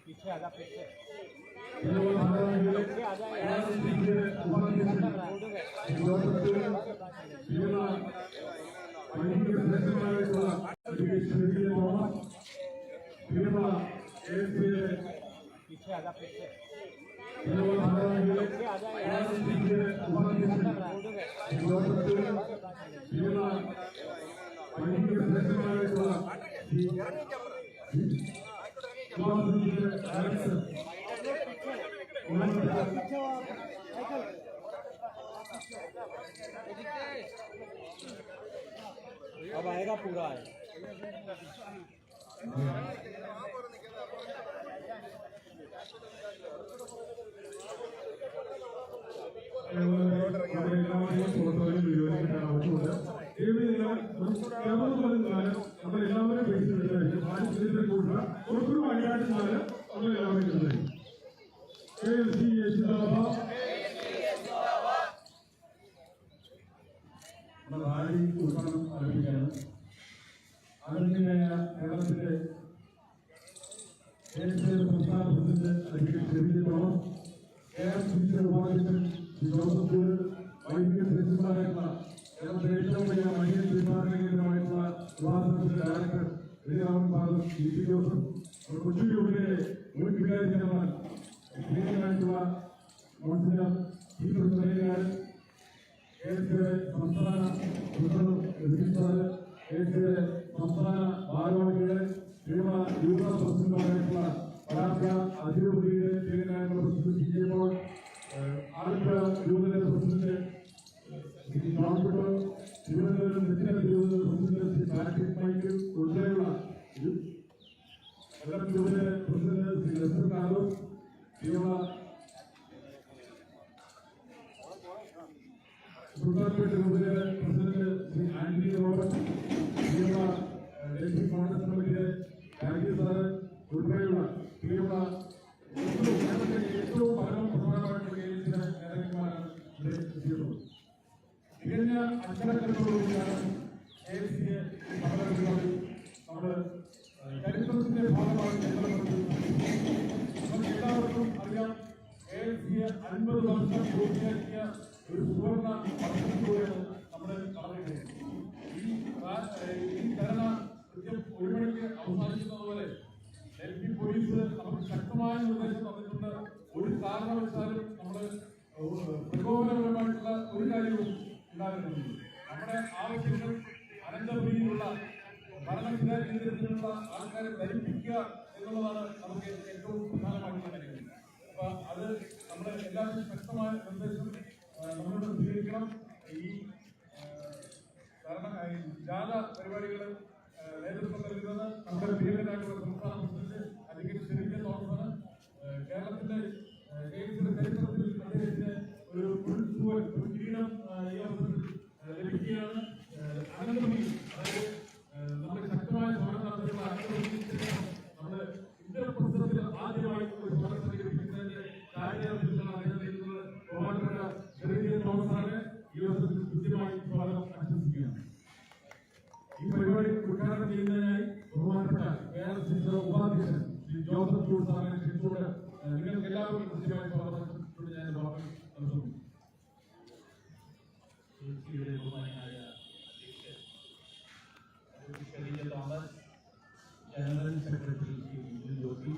पीछे आजा पीछे पीछे आजा पीछे अब आएगा पूरा है जनरल सेक्रेटरी योगी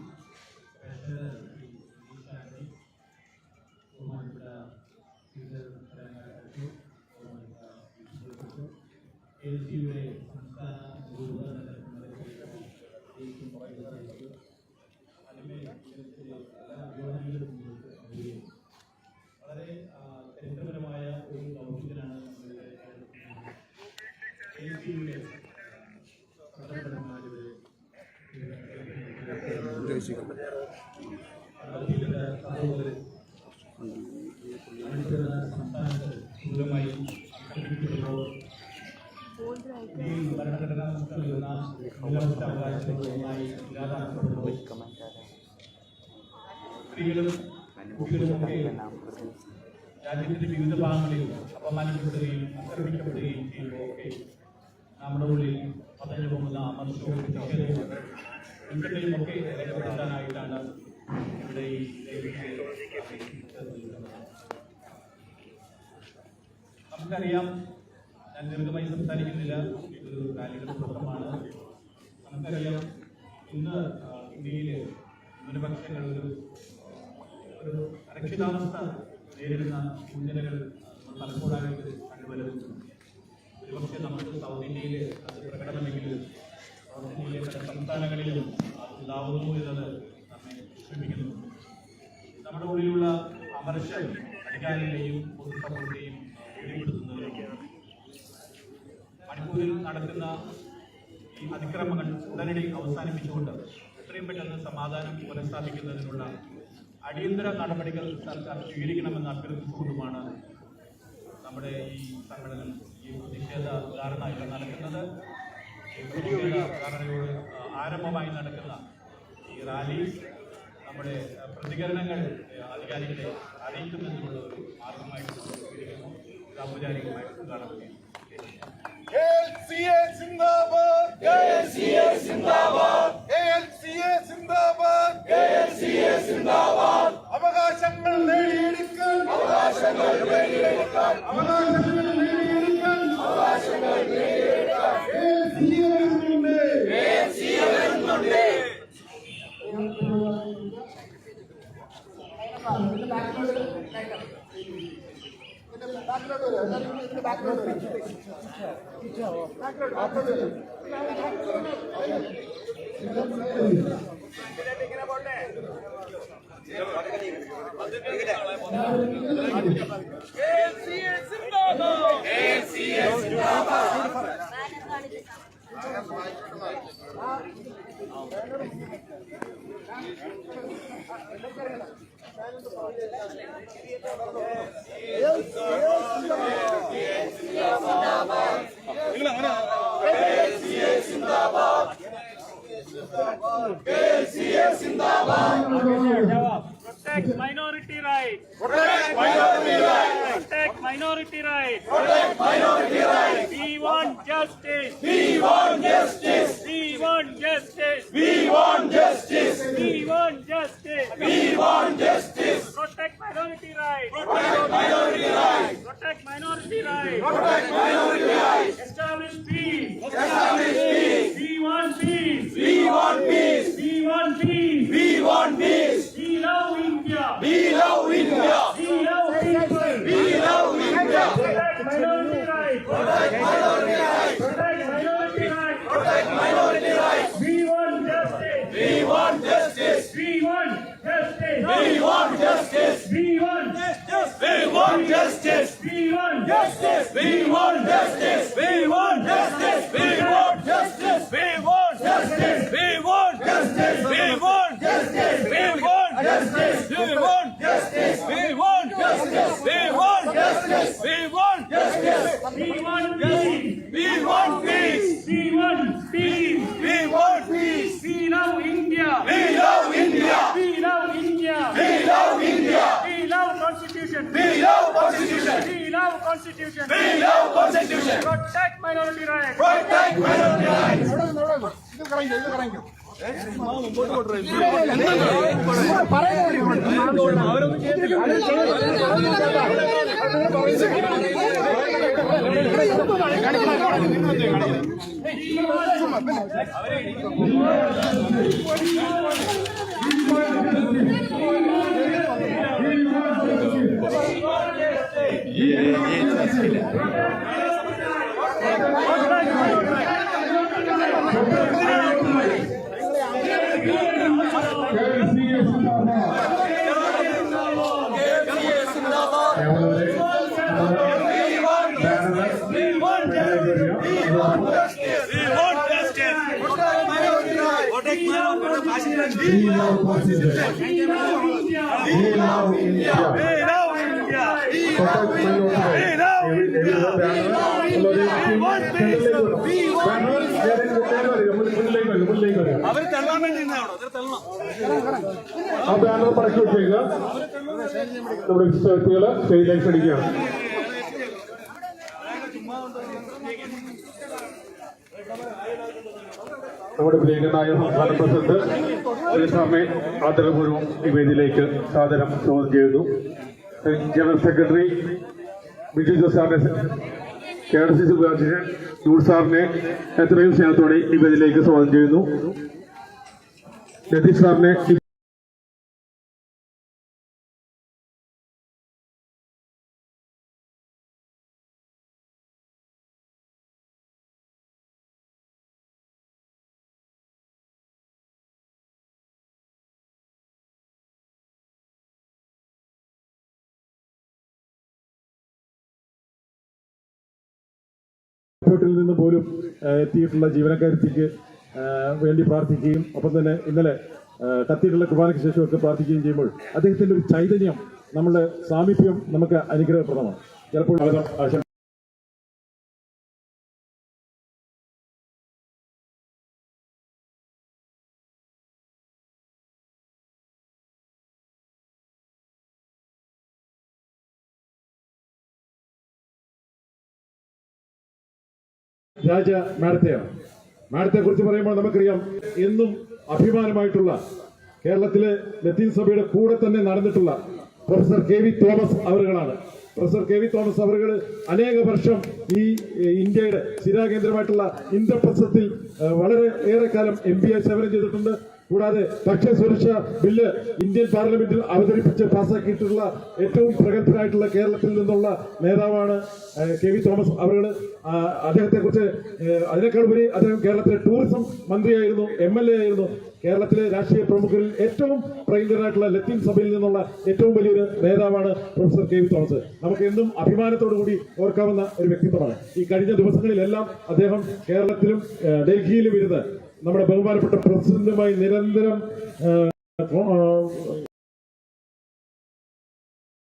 വളരെ ചരിത്രപരമായ ഒരു ദൗത്യത്തിലാണ് സംസ്ഥാനത്ത് സ്ഥൂലമായി ഭരണഘടനാ അവകാശങ്ങളുമായി ഇല്ലാതാക്കപ്പെടുമ്പോൾ സ്ത്രീകളും കുട്ടികളുമൊക്കെ രാജ്യത്തിന്റെ വിവിധ ഭാഗങ്ങളിൽ അപമാനിക്കപ്പെടുകയും ആക്രമിക്കപ്പെടുകയും ചെയ്യുമ്പോൾ ഒക്കെ നമ്മുടെ ഉള്ളിൽ പതഞ്ഞു പോകുന്ന അമർഷവും മുൻകട്ടയും ഒക്കെ രേഖപ്പെടുത്താനായിട്ടാണ് ഇവിടെ ഈ നമുക്കറിയാം, ഞാൻ ദീർഘമായി സംസാരിക്കുന്നില്ല, ഇതൊരു റാലിയുടെ തുടക്കമാണ്. നമുക്കറിയാം, ഇന്ന് ഇന്ത്യയിൽ ന്യൂനപക്ഷങ്ങൾ ഒരു അരക്ഷിതാവസ്ഥ നേരിടുന്ന സൂചനകൾ പലപ്പോഴായിട്ട് കണ്ടുവരുന്നു. ഒരുപക്ഷെ നമുക്ക് സൗത്ത് ഇന്ത്യയിൽ അത് പ്രകടനമെങ്കിലും സൗത്ത് ഇന്ത്യയിലെ പല സംസ്ഥാനങ്ങളിലും ഉണ്ടാവുന്നു എന്നത് നമ്മെ വിഷമിക്കുന്നു. നമ്മുടെ ഉള്ളിലുള്ള അമർഷം അധികാരികളെയും പൊതുസമൂഹത്തെയും വെളിപ്പെടുത്തുന്നതിലൊക്കെയാണ്. മണിപ്പൂരിൽ നടക്കുന്ന ഈ അതിക്രമങ്ങൾ ഉടനടി അവസാനിപ്പിച്ചുകൊണ്ട് എത്രയും പെട്ടെന്ന് സമാധാനം പുനഃസ്ഥാപിക്കുന്നതിനുള്ള അടിയന്തര നടപടികൾ സർക്കാർ സ്വീകരിക്കണമെന്ന് അഭ്യർത്ഥിച്ചുകൊണ്ടുമാണ് നമ്മുടെ ഈ സമ്മേളനം, ഈ പ്രതിഷേധ ധാരണ ഇവിടെ നടക്കുന്നത്. ഈ പ്രതിഷേധ ധാരണയോട് ആരംഭമായി നടക്കുന്ന ഈ റാലി നമ്മുടെ പ്രതികരണങ്ങൾ അധികാരികളെ അറിയിക്കുമെന്നുള്ള ഒരു മാർഗമായിട്ട് സ്വീകരിക്കുന്നു. ഔപചാരികമായിട്ട് കാണുകയും അവകാശങ്ങൾ നേടിയെടുക്കാൻ Protect minority rights. Protect minority rights. Protect minority rights. Protect minority rights. We want justice. We want justice. We want justice. We want justice. We want justice. We want justice. Protect minority rights. Protect minority rights. Protect minority rights. Protect minority rights. Establish peace. Establish peace. We want peace. We want peace. We want peace. We want peace. We love India. We love India. We love people. We love India. Protect minority rights. Protect minority rights. Protect minority rights. Protect minority rights. We want justice. We want justice. We want justice. We want justice. We want justice. We want justice. We want justice. We want justice. We want justice. We want justice. We want justice. We want justice. We want justice. We want justice. We want justice. We want justice. We want justice. We want justice. We want peace. We want peace. We want peace. We want peace. We love India. We love India. We love India. We love India. We love Constitution. We love Constitution. We love Constitution. We love Constitution. Protect minority rights. Protect minority rights. ആ banner പടക്കി വെച്ചേക്കുക. നമ്മുടെ വ്യക്തികൾ സ്റ്റേജിലേക്ക് ക്ഷണിക്കുകയാണ്. നമ്മുടെ പ്രിയങ്കരനായ സംസ്ഥാന president ശ്രീസാമെ ആദരപൂർവ്വം ഈ വേദിയിലേക്ക് സാദരം സ്വാഗതം ചെയ്യുന്നു. ജനറൽ സെക്രട്ടറി ബിജു ജോസ് സാറിനെ, KRCC അധ്യക്ഷൻ നൂർ സാറിനെ എത്രയും സ്നേഹത്തോടെ ഈ വേദിയിലേക്ക് സ്വാഗതം ചെയ്യുന്നു. ലതീഷ് സാറിനെ ിൽ നിന്ന് പോലും എത്തിയിട്ടുള്ള ജീവനക്കാരിക്ക് വേണ്ടി പ്രാർത്ഥിക്കുകയും ഒപ്പം തന്നെ ഇന്നലെ കത്തിയിട്ടുള്ള കുർബാനയ്ക്ക് ശേഷമൊക്കെ പ്രാർത്ഥിക്കുകയും ചെയ്യുമ്പോൾ അദ്ദേഹത്തിന്റെ ഒരു ചൈതന്യം, നമ്മളുടെ സാമീപ്യം നമുക്ക് അനുഗ്രഹപ്രദമാണ്. ചിലപ്പോൾ രാജ മാഡത്തെ കുറിച്ച് പറയുമ്പോൾ നമുക്കറിയാം, എന്നും അഭിമാനമായിട്ടുള്ള കേരളത്തിലെ ലത്തീൻ സഭയുടെ കൂടെ തന്നെ നടന്നിട്ടുള്ള പ്രൊഫസർ KV തോമസ് അവറുകളാണ്. പ്രൊഫസർ KV തോമസ് അവറുകൾ അനേക വർഷം ഈ ഇന്ത്യയുടെ സ്ഥിരാകേന്ദ്രമായിട്ടുള്ള ഇന്ദ്രപ്രസ്ഥത്തിൽ വളരെ ഏറെക്കാലം MP ആയി സേവനം ചെയ്തിട്ടുണ്ട്. കൂടാതെ ഭക്ഷ്യസുരക്ഷാ ബില്ല് ഇന്ത്യൻ പാർലമെന്റിൽ അവതരിപ്പിച്ച് പാസാക്കിയിട്ടുള്ള ഏറ്റവും പ്രഗത്ഭനായിട്ടുള്ള കേരളത്തിൽ നിന്നുള്ള നേതാവാണ് KV തോമസ് അവറുകൾ. അദ്ദേഹത്തെക്കുറിച്ച് അതിനേക്കാൾ ഉപരി അദ്ദേഹം കേരളത്തിലെ ടൂറിസം മന്ത്രിയായിരുന്നു, MLA ആയിരുന്നു. കേരളത്തിലെ രാഷ്ട്രീയ പ്രമുഖരിൽ ഏറ്റവും പ്രഗത്ഭനായിട്ടുള്ള ലത്തീൻ സഭയിൽ നിന്നുള്ള ഏറ്റവും വലിയൊരു നേതാവാണ് പ്രൊഫസർ KV തോമസ്. നമുക്ക് എന്നും അഭിമാനത്തോടു കൂടി ഓർക്കാവുന്ന ഒരു വ്യക്തിത്വമാണ്. ഈ കഴിഞ്ഞ ദിവസങ്ങളിലെല്ലാം അദ്ദേഹം കേരളത്തിലും ഡൽഹിയിലും ഇരുന്ന് നമ്മുടെ ബഹുമാനപ്പെട്ട പ്രസിഡന്റുമായി നിരന്തരം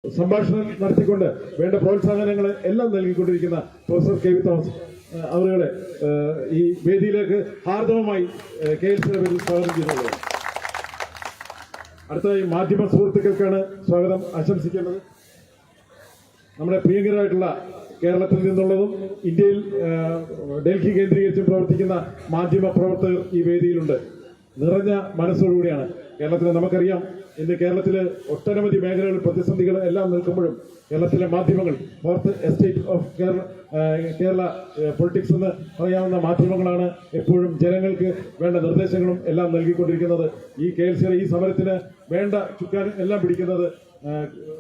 സംഭാഷണം നടത്തിക്കൊണ്ട് വേണ്ട പ്രോത്സാഹനങ്ങൾ എല്ലാം നൽകിക്കൊണ്ടിരിക്കുന്ന പ്രൊഫസർ KV തോമസ് അവരുടെ ഈ വേദിയിലേക്ക് ഹാർദവമായി KLCയുടെ പേരിൽ സ്വാഗതം ചെയ്യുന്നത്. അടുത്തതായി മാധ്യമ സുഹൃത്തുക്കൾക്കാണ് സ്വാഗതം ആശംസിക്കേണ്ടത്. നമ്മുടെ പ്രിയങ്കരായിട്ടുള്ള കേരളത്തിൽ നിന്നുള്ളതും ഇന്ത്യയിൽ ഡൽഹി കേന്ദ്രീകരിച്ചും പ്രവർത്തിക്കുന്ന മാധ്യമ പ്രവർത്തകർ ഈ വേദിയിലുണ്ട്. നിറഞ്ഞ മനസ്സോടുകൂടിയാണ്. കേരളത്തിലെ നമുക്കറിയാം, ഇന്ന് കേരളത്തിലെ ഒട്ടനവധി മേഖലകളിൽ പ്രതിസന്ധികൾ എല്ലാം നിൽക്കുമ്പോഴും കേരളത്തിലെ മാധ്യമങ്ങൾ, fourth estate of Kerala politics എന്ന് പറയാവുന്ന മാധ്യമങ്ങളാണ് എപ്പോഴും ജനങ്ങൾക്ക് വേണ്ട നിർദ്ദേശങ്ങളും എല്ലാം നൽകിക്കൊണ്ടിരിക്കുന്നത്. ഈ KLCയുടെ ഈ സമരത്തിന് വേണ്ട ചുക്കാൻ എല്ലാം പിടിക്കുന്നത്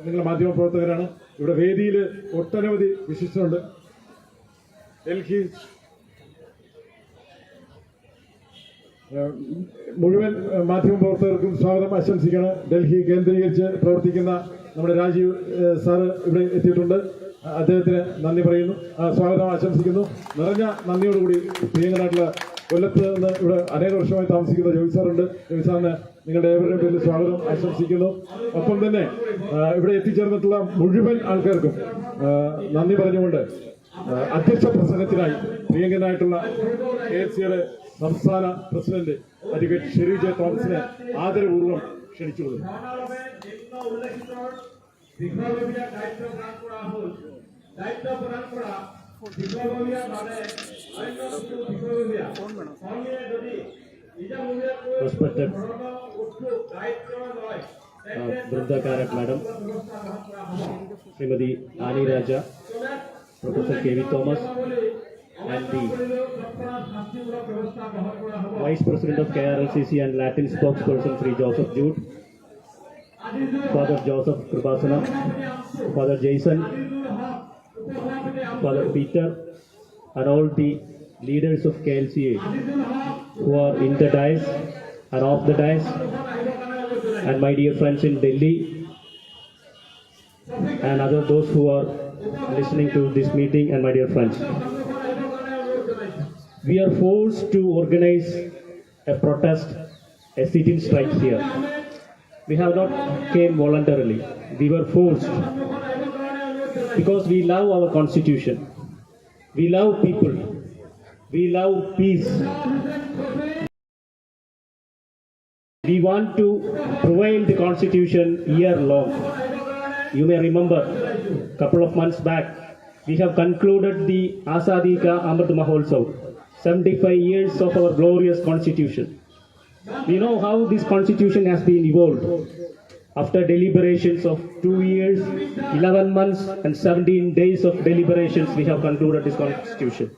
നിങ്ങളുടെ മാധ്യമ പ്രവർത്തകരാണ്. ഇവിടെ വേദിയിൽ ഒട്ടനവധി വിശിഷ്ടരുണ്ട്. ഡൽഹി മുഴുവൻ മാധ്യമ പ്രവർത്തകർക്കും സ്വാഗതം ആശംസിക്കണം. ഡൽഹി കേന്ദ്രീകരിച്ച് പ്രവർത്തിക്കുന്ന നമ്മുടെ രാജീവ് സാറ് ഇവിടെ എത്തിയിട്ടുണ്ട്. അദ്ദേഹത്തിന് നന്ദി പറയുന്നു, സ്വാഗതം ആശംസിക്കുന്നു. നിറഞ്ഞ നന്ദിയോടുകൂടി പ്രിയങ്കരായിട്ടുള്ള കൊല്ലത്ത് നിന്ന് ഇവിടെ അനേക വർഷമായി താമസിക്കുന്ന ജോയി സാറുണ്ട്. ജോയി സാറിന് നിങ്ങളുടെ ഏവരുടെ പേരിൽ സ്വാഗതം ആശംസിക്കുന്നു. ഒപ്പം തന്നെ ഇവിടെ എത്തിച്ചേർന്നിട്ടുള്ള മുഴുവൻ ആൾക്കാർക്കും നന്ദി പറഞ്ഞുകൊണ്ട് അധ്യക്ഷ പ്രസംഗത്തിനായി പ്രിയങ്കനായിട്ടുള്ള KLCയുടെ സംസ്ഥാന പ്രസിഡന്റ് അഡ്വക്കേറ്റ് ഷെറി J. തോമസിനെ ആദരപൂർവ്വം ക്ഷണിച്ചുകൊള്ളുന്നു. Respected Brenda Karat Madam, Srimati Ani Raja, Professor KV Thomas, and the Vice President of KRLCC and Latin spokesperson Sri Joseph Jude, Father Joseph Kripasana, Father Jason, Father Peter, and all the leaders of KLCA who are in the dais and off the dais, and my dear friends in Delhi and other those who are listening to this meeting, and my dear friends. We are forced to organize a protest, a sit-in strike here. We have not came voluntarily. We were forced because we love our constitution. We love people. We love peace. We want to prevail the constitution year long. You may remember a couple of months back, we have concluded the Azadi Ka Amrit Mahotsav 75 years of our glorious constitution. We know how this constitution has been evolved. After deliberations of 2 years, 11 months and 17 days of deliberations, we have concluded this constitution.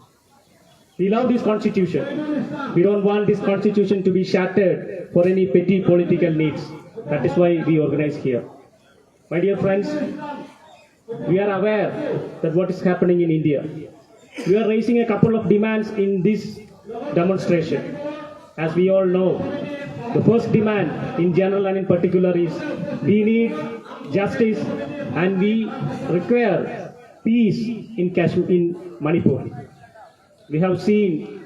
We love this constitution. We don't want this constitution to be shattered for any petty political needs. That is why we organize here. My dear friends, we are aware that what is happening in India. We are raising a couple of demands in this demonstration. As we all know, the first demand in general and in particular is we need justice and we require peace in Manipur. We have seen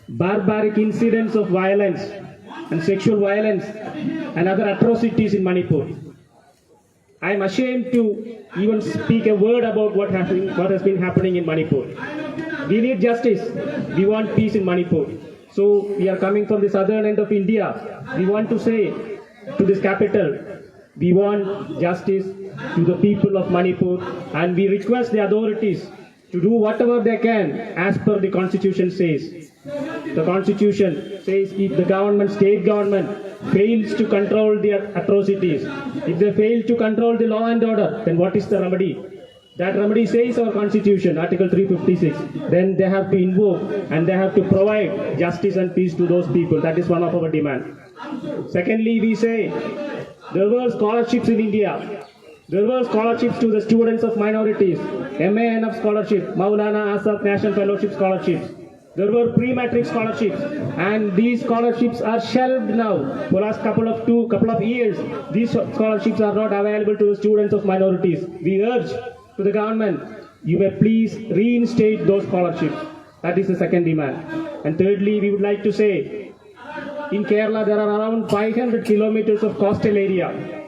barbaric incidents of violence and sexual violence and other atrocities in Manipur. I am ashamed to even speak a word about what has been happening in Manipur. We need justice. We want peace in Manipur. So we are coming from the southern end of India. We want to say to this capital, we want justice to the people of Manipur, and we request the authorities to do whatever they can as per the constitution says. The constitution says if the government, state government, fails to control the atrocities, if they fail to control the law and order, then what is the remedy? That remedy says our constitution, Article 356. Then they have to invoke and they have to provide justice and peace to those people. That is one of our demands. Secondly, we say there were scholarships in India. There were scholarships to the students of minorities. MANF scholarship, Maulana Azad National Fellowship scholarships. There were pre-matric scholarships, and these scholarships are shelved now. For last couple of years, these scholarships are not available to the students of minorities. We urge to the government, you may please reinstate those scholarships. That is the second demand. And thirdly, we would like to say, in Kerala there are around 500 kilometers of coastal area.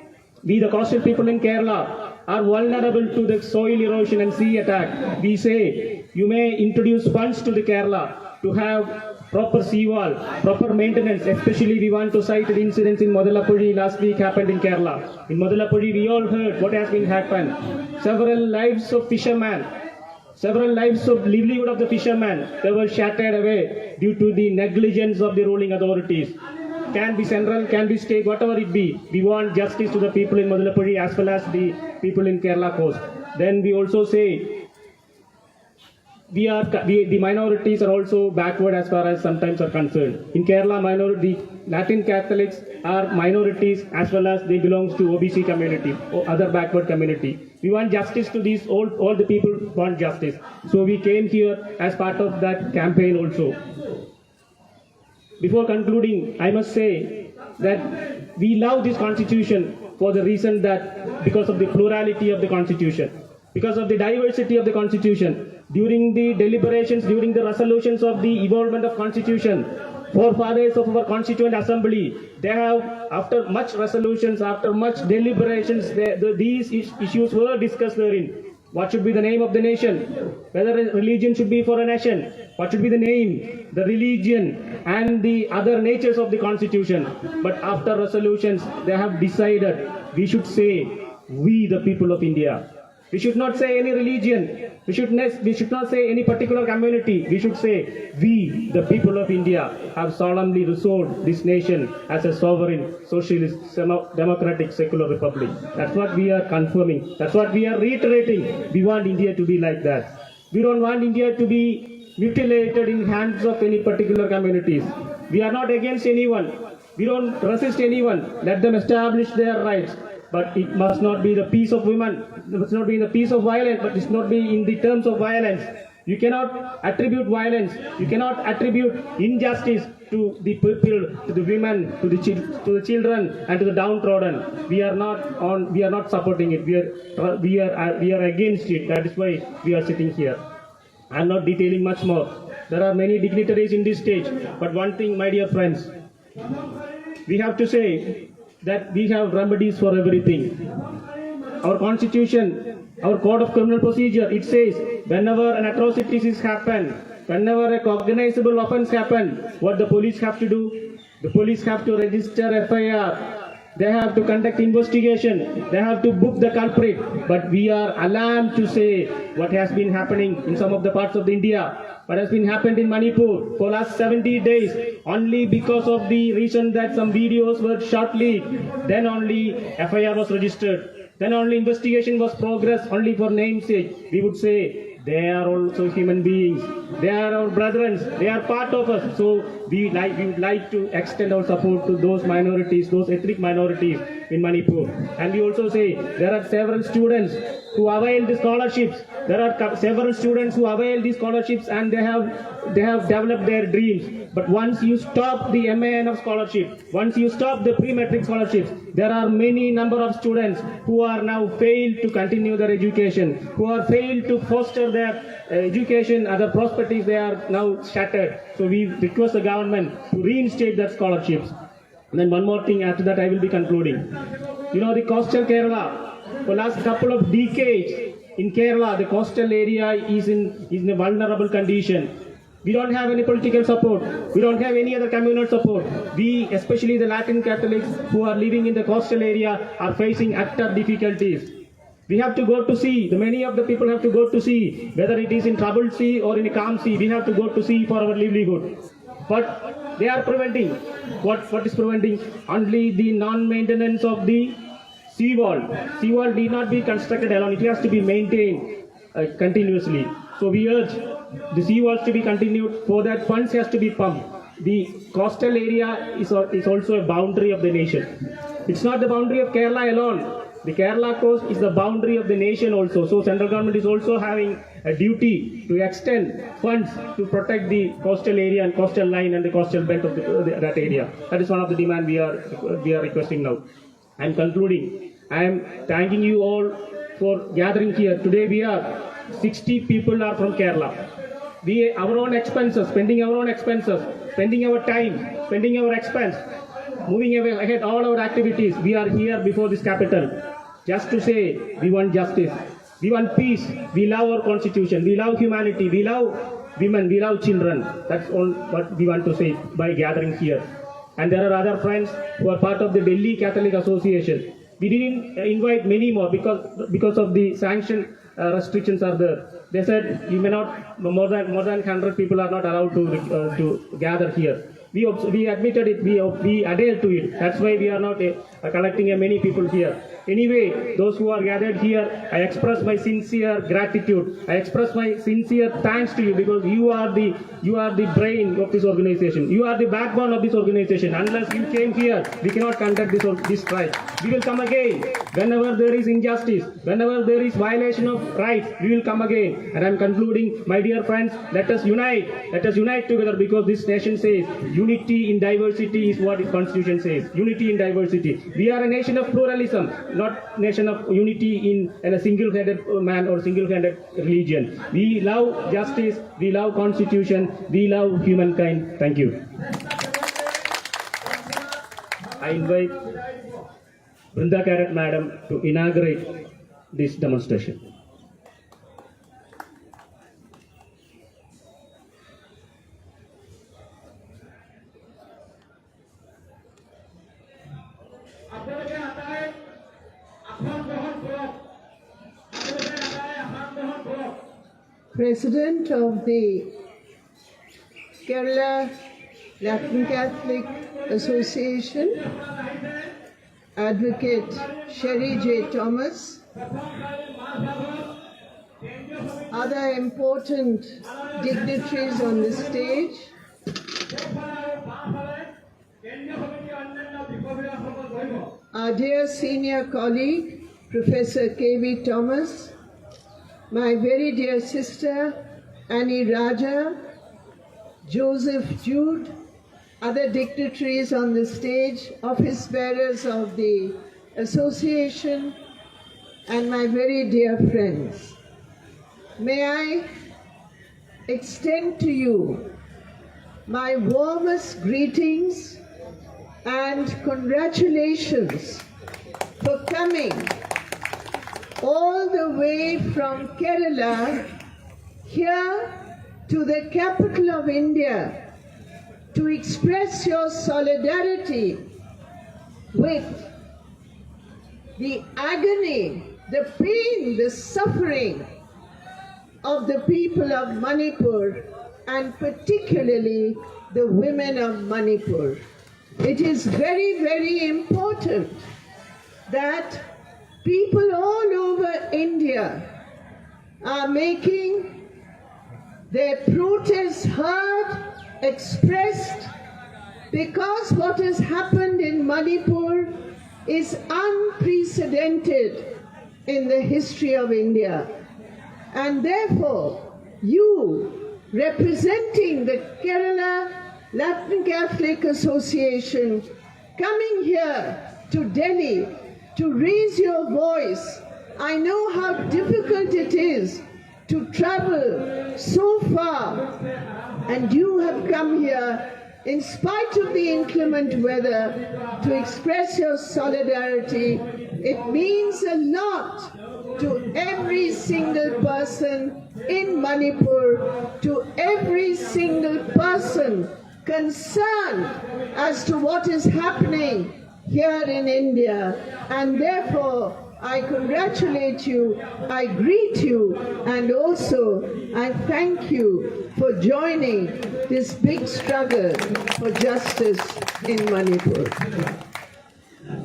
We, the coastal people in Kerala, are vulnerable to the soil erosion and sea attack. We say, you may introduce funds to the Kerala to have proper seawall, proper maintenance. Especially we want to cite the incidents in Modalapudi last week happened in Kerala. In Modalapudi we all heard what has been happened. Several lives of fishermen, several lives of livelihood of the fishermen, they were shattered away due to the negligence of the ruling authorities. Can be central, can be state, whatever it be. We want justice to the people in Modalapudi as well as the people in Kerala coast. Then we also say the minorities are also backward as far as sometimes are concerned. In Kerala, the Latin Catholics are minorities as well as they belong to OBC community or other backward community. We want justice to these, all the people want justice. So we came here as part of that campaign also. Before concluding, I must say that we love this constitution for the reason that because of the plurality of the constitution, because of the diversity of the constitution. During the deliberations, during the resolutions of the evolvement of constitution, forefathers of our constituent assembly, they have, after much resolutions, after much deliberations, these issues were discussed therein. What should be the name of the nation? Whether a religion should be for a nation? What should be the name, the religion, and the other natures of the constitution? But after resolutions, they have decided we should say, we the people of India. We should not say any religion. We should not say any particular community. We should say, we, the people of India, have solemnly resolved this nation as a sovereign, socialist, democratic, secular republic. That's what we are confirming. That's what we are reiterating. We want India to be like that. We don't want India to be mutilated in hands of any particular communities. We are not against anyone. We don't resist anyone. Let them establish their rights. But it must not be the peace of women, it must not be the peace of violence, but it must not be in the terms of violence. You cannot attribute violence, you cannot attribute injustice to the people, to the women, to the children, and to the downtrodden. We are not supporting it. We are against it. That is why we are sitting here. I am not detailing much more. There are many dignitaries in this stage, but one thing, my dear friends, we have to say that we have remedies for everything. Our constitution, our code of criminal procedure, it says whenever an atrocity is happened, whenever a cognizable offense happens, what the police have to do? The police have to register FIR. They have to conduct investigation. They have to book the culprit. But we are alarmed to say what has been happening in some of the parts of India. What has been happened in Manipur for last 70 days only because of the reason that some videos were short leaked. Then only FIR was registered. Then only investigation was progressed only for namesake. We would say they are also human beings. They are our brethren. They are part of us. So we would like to extend our support to those minorities, those ethnic minorities in Manipur. And we also say there are several students who avail the scholarships. There are several students who avail these scholarships and they have developed their dreams. But once you stop the MAN of scholarship, once you stop the pre-matric scholarships, there are many number of students who are now failed to continue their education, who are failed to foster their education, other prospects, they are now shattered. So we request the government to reinstate that scholarships. And then one more thing, after that I will be concluding. You know, the coastal Kerala, for last couple of decades, in Kerala, the coastal area is in a vulnerable condition. We don't have any political support. We don't have any other communal support. We, especially the Latin Catholics who are living in the coastal area, are facing utter difficulties. We have to go to sea. Many of the people have to go to sea, whether it is in troubled sea or in a calm sea. We have to go to sea for our livelihood. But they are preventing. What is preventing? Only the non-maintenance of the seawall. Seawall need not be constructed alone. It has to be maintained continuously. So we urge the seawalls to be continued. For that, funds has to be pumped. The coastal area is also a boundary of the nation. It's not the boundary of Kerala alone. The Kerala coast is the boundary of the nation also. So central government is also having a duty to extend funds to protect the coastal area and coastal line and the coastal belt of that area. That is one of the demands we are requesting now. I am concluding. I am thanking you all for gathering here. Today we are 60 people are from Kerala. We our own expenses, spending our own expenses, spending our time, spending our expense, moving ahead all our activities. We are here before this capital just to say we want justice, we want peace, we love our constitution, we love humanity, we love women, we love children. That's all what we want to say by gathering here. And there are other friends who are part of the Delhi Catholic Association. We didn't invite many more because of the sanction restrictions are there. They said you may not more than 100 people are not allowed to gather here. We admitted it. We adhered to it. That's why we are not collecting many people here. Anyway, those who are gathered here, I express my sincere gratitude. I express my sincere thanks to you because you are the brain of this organization. You are the backbone of this organization. Unless you came here, we cannot conduct this strike. We will come again. Whenever there is injustice, whenever there is violation of rights, we will come again. And I am concluding, my dear friends, let us unite. Let us unite together because this nation says unity in diversity is what the Constitution says. Unity in diversity. We are a nation of pluralism, not nation of unity in a single-handed man or single-handed religion. We love justice, we love Constitution, we love humankind. Thank you. I invite Brinda Karat Madam to inaugurate this demonstration. President of the Kerala Latin Catholic Association, Advocate Sherry J. Thomas, other important dignitaries on the stage, our dear senior colleague, Professor K.V. Thomas, my very dear sister, Annie Raja, Joseph Jude, other dignitaries on the stage, office bearers of the association, and my very dear friends. May I extend to you my warmest greetings and congratulations for coming all the way from Kerala here to the capital of India to express your solidarity with the agony, the pain, the suffering of the people of Manipur, and particularly the women of Manipur. It is very, very important that people all over India are making their protests heard, expressed, because what has happened in Manipur is unprecedented in the history of India. And therefore, you, representing the Kerala Latin Catholic Association, coming here to Delhi to raise your voice. I know how difficult it is to travel so far, and you have come here in spite of the inclement weather to express your solidarity. It means a lot to every single person in Manipur, to every single person concerned as to what is happening here in India, and therefore I congratulate you, I greet you, and also I thank you for joining this big struggle for justice in Manipur.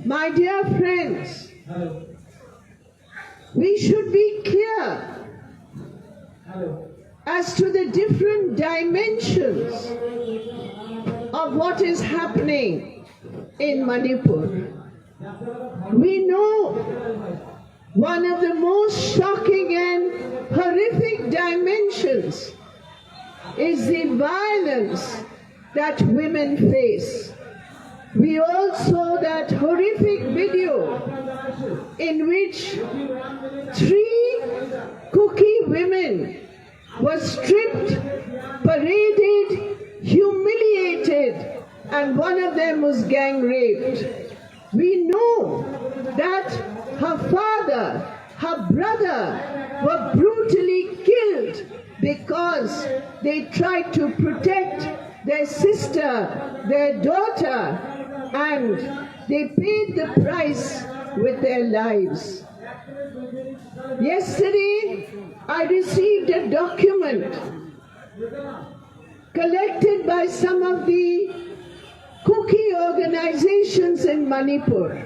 My dear friends, we should be clear as to the different dimensions of what is happening in Manipur. We know one of the most shocking and horrific dimensions is the violence that women face. We all saw that horrific video in which 3 Kuki women were stripped, paraded, humiliated, and one of them was gang raped. We know that her father, her brother were brutally killed because they tried to protect their sister, their daughter, and they paid the price with their lives. Yesterday, I received a document collected by some of the Kuki organizations in Manipur.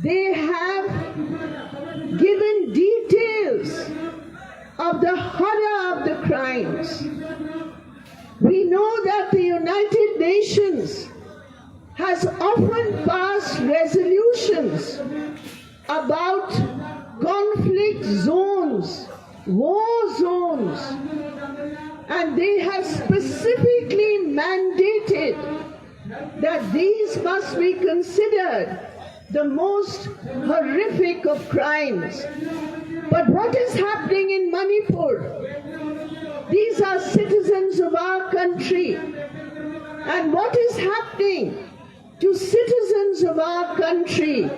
They have given details of the horror of the crimes. We know that the United Nations has often passed resolutions about conflict zones, war zones, and they have specifically mandated that these must be considered the most horrific of crimes. But what is happening in Manipur? These are citizens of our country. And what is happening to citizens of our country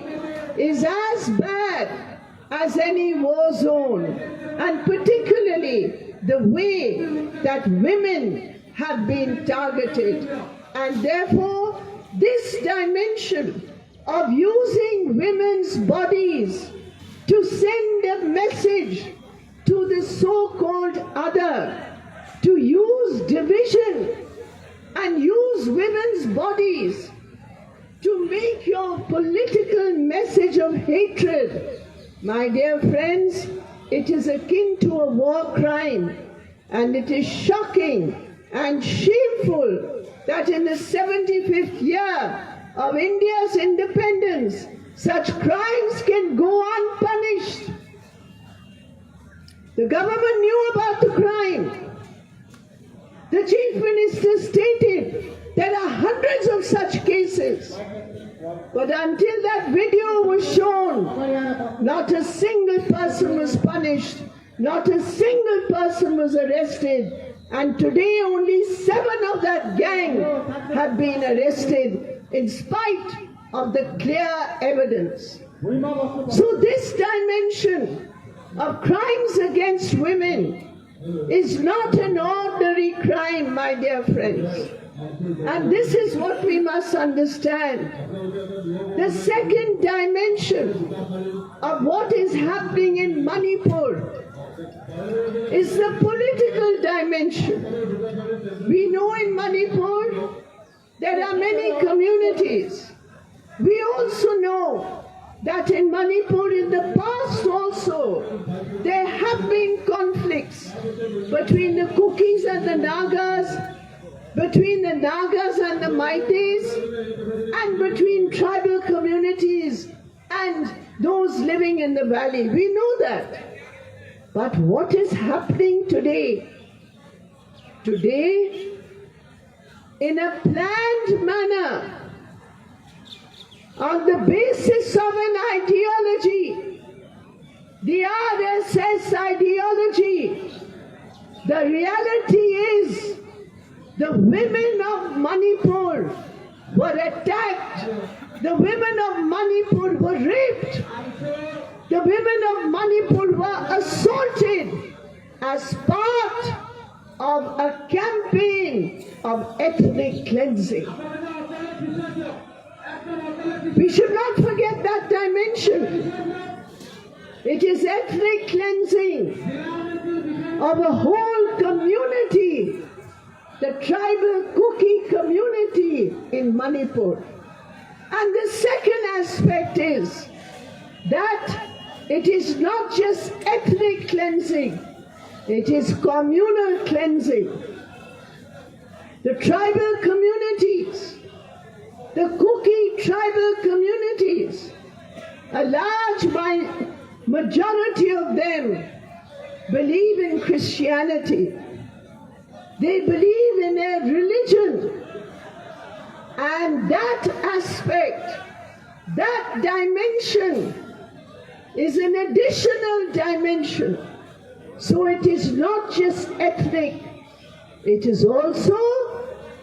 is as bad as any war zone, and particularly the way that women have been targeted. And therefore, this dimension of using women's bodies to send a message to the so-called other, to use division and use women's bodies to make your political message of hatred, my dear friends, it is akin to a war crime, and it is shocking and shameful that in the 75th year of India's independence, such crimes can go unpunished. The government knew about the crime. The Chief Minister stated there are hundreds of such cases. But until that video was shown, not a single person was punished, not a single person was arrested, and today only 7 of that gang have been arrested in spite of the clear evidence. So this dimension of crimes against women is not an ordinary crime, my dear friends. And this is what we must understand. The second dimension of what is happening in Manipur is the political dimension. We know in Manipur there are many communities. We also know that in Manipur in the past also there have been conflicts between the Kukis and the Nagas, between the Nagas and the Meiteis, and between tribal communities and those living in the valley. We know that. But what is happening today? Today, in a planned manner, on the basis of an ideology, the RSS ideology, the reality is the women of Manipur were attacked, the women of Manipur were raped, the women of Manipur were assaulted as part of a campaign of ethnic cleansing. We should not forget that dimension. It is ethnic cleansing of a whole community, the tribal Kuki community in Manipur. And the second aspect is that it is not just ethnic cleansing, it is communal cleansing. The tribal communities, the Kuki tribal communities, a large majority of them believe in Christianity. They believe in their religion. And that aspect, that dimension is an additional dimension. So it is not just ethnic, it is also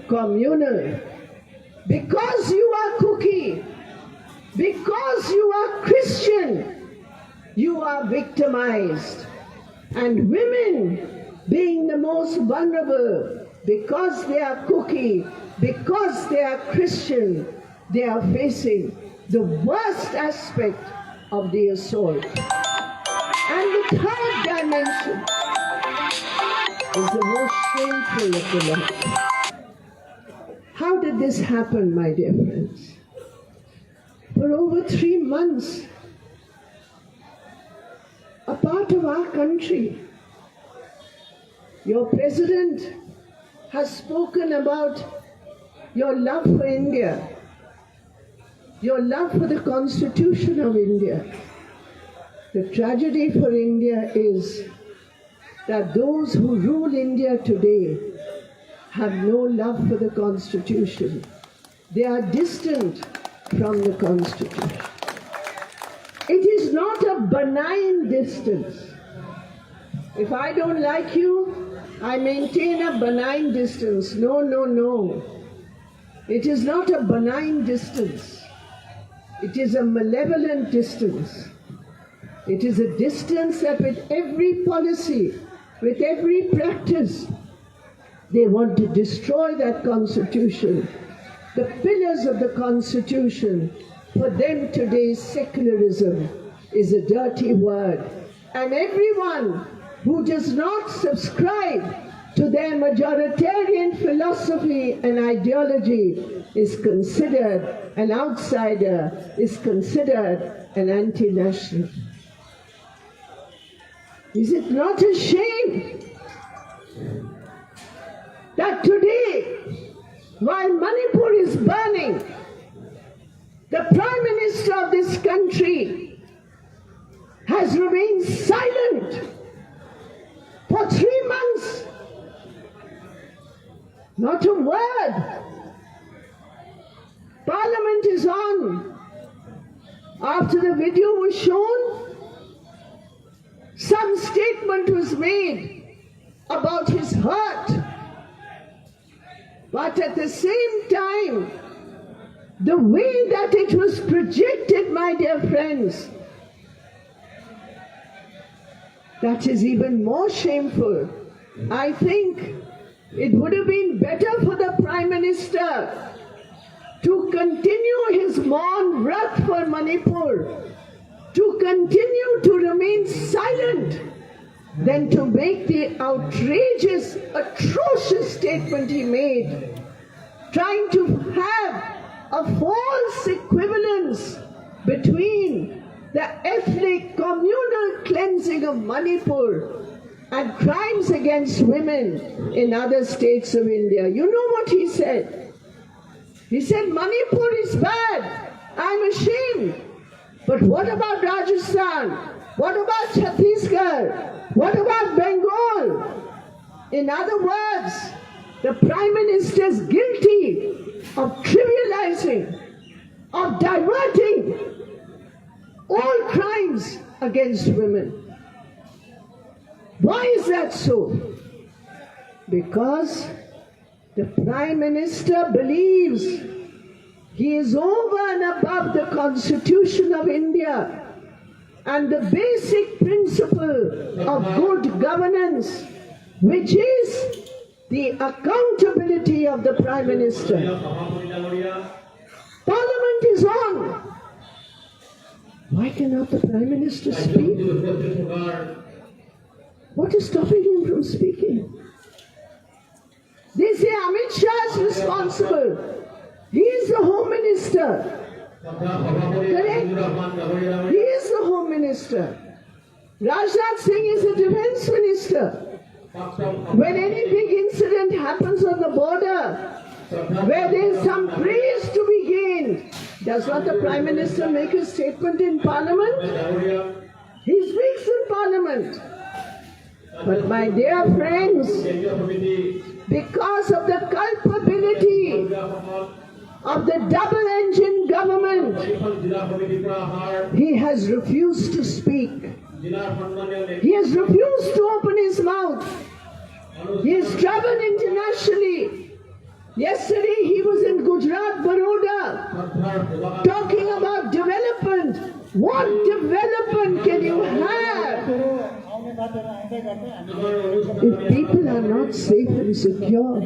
communal. Because you are Kuki, because you are Christian, you are victimized. And women, being the most vulnerable, because they are Kuki, because they are Christian, they are facing the worst aspect of the assault. And the third dimension is the most shameful of the lot. How did this happen, my dear friends? For over 3 months, a part of our country, your president has spoken about your love for India, your love for the Constitution of India. The tragedy for India is that those who rule India today have no love for the Constitution. They are distant from the Constitution. It is not a benign distance. If I don't like you, I maintain a benign distance. No, no, no. It is not a benign distance. It is a malevolent distance. It is a distance that with every policy, with every practice, they want to destroy that Constitution. The pillars of the Constitution, for them today, secularism is a dirty word. And everyone who does not subscribe to their majoritarian philosophy and ideology is considered an outsider, is considered an anti-national. Is it not a shame that today, while Manipur is burning, the Prime Minister of this country has remained silent for 3 months? Not a word. Parliament is on. After the video was shown, some statement was made about his hurt. But at the same time, the way that it was projected, my dear friends, that is even more shameful. I think it would have been better for the Prime Minister to continue his Maun Vrat for Manipur, to continue to remain silent, than to make the outrageous, atrocious statement he made, trying to have a false equivalence between the ethnic communal cleansing of Manipur and crimes against women in other states of India. You know what he said? He said, Manipur is bad. I'm ashamed. But what about Rajasthan? What about Chhattisgarh? What about Bengal? In other words, the Prime Minister is guilty of trivializing, of diverting all crimes against women. Why is that so? Because the Prime Minister believes he is over and above the Constitution of India and the basic principle of good governance, which is the accountability of the Prime Minister. Parliament is on. Why cannot the Prime Minister speak? What is stopping him from speaking? They say Amit Shah is responsible. He is the Home Minister. Correct? He is the Home Minister. Rajnath Singh is the Defence Minister. When any big incident happens on the border, where there is some praise to be gained, does not the Prime Minister make a statement in Parliament? He speaks in Parliament. But my dear friends, because of the culpability of the double-engine government, he has refused to speak. He has refused to open his mouth. He has traveled internationally. Yesterday he was in Gujarat, Baroda, talking about development. What development can you have if people are not safe and secure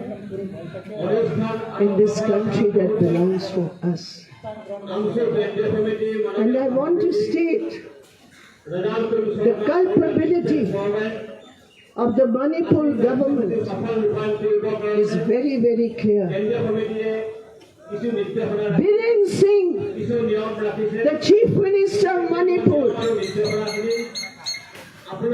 in this country that belongs to us? And I want to state the culpability of the Manipur government is very, very clear. Biren Singh, the Chief Minister of Manipur,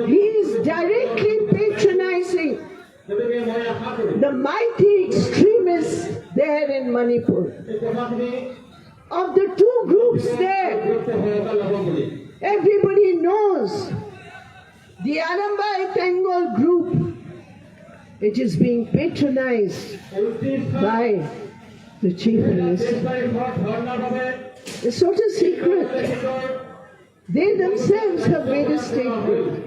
he is directly patronizing the mighty extremists there in Manipur. Of the two groups there, everybody knows the Aramba Bengal group, it is being patronized by the Chief Minister. It's not a secret. They themselves have made a statement.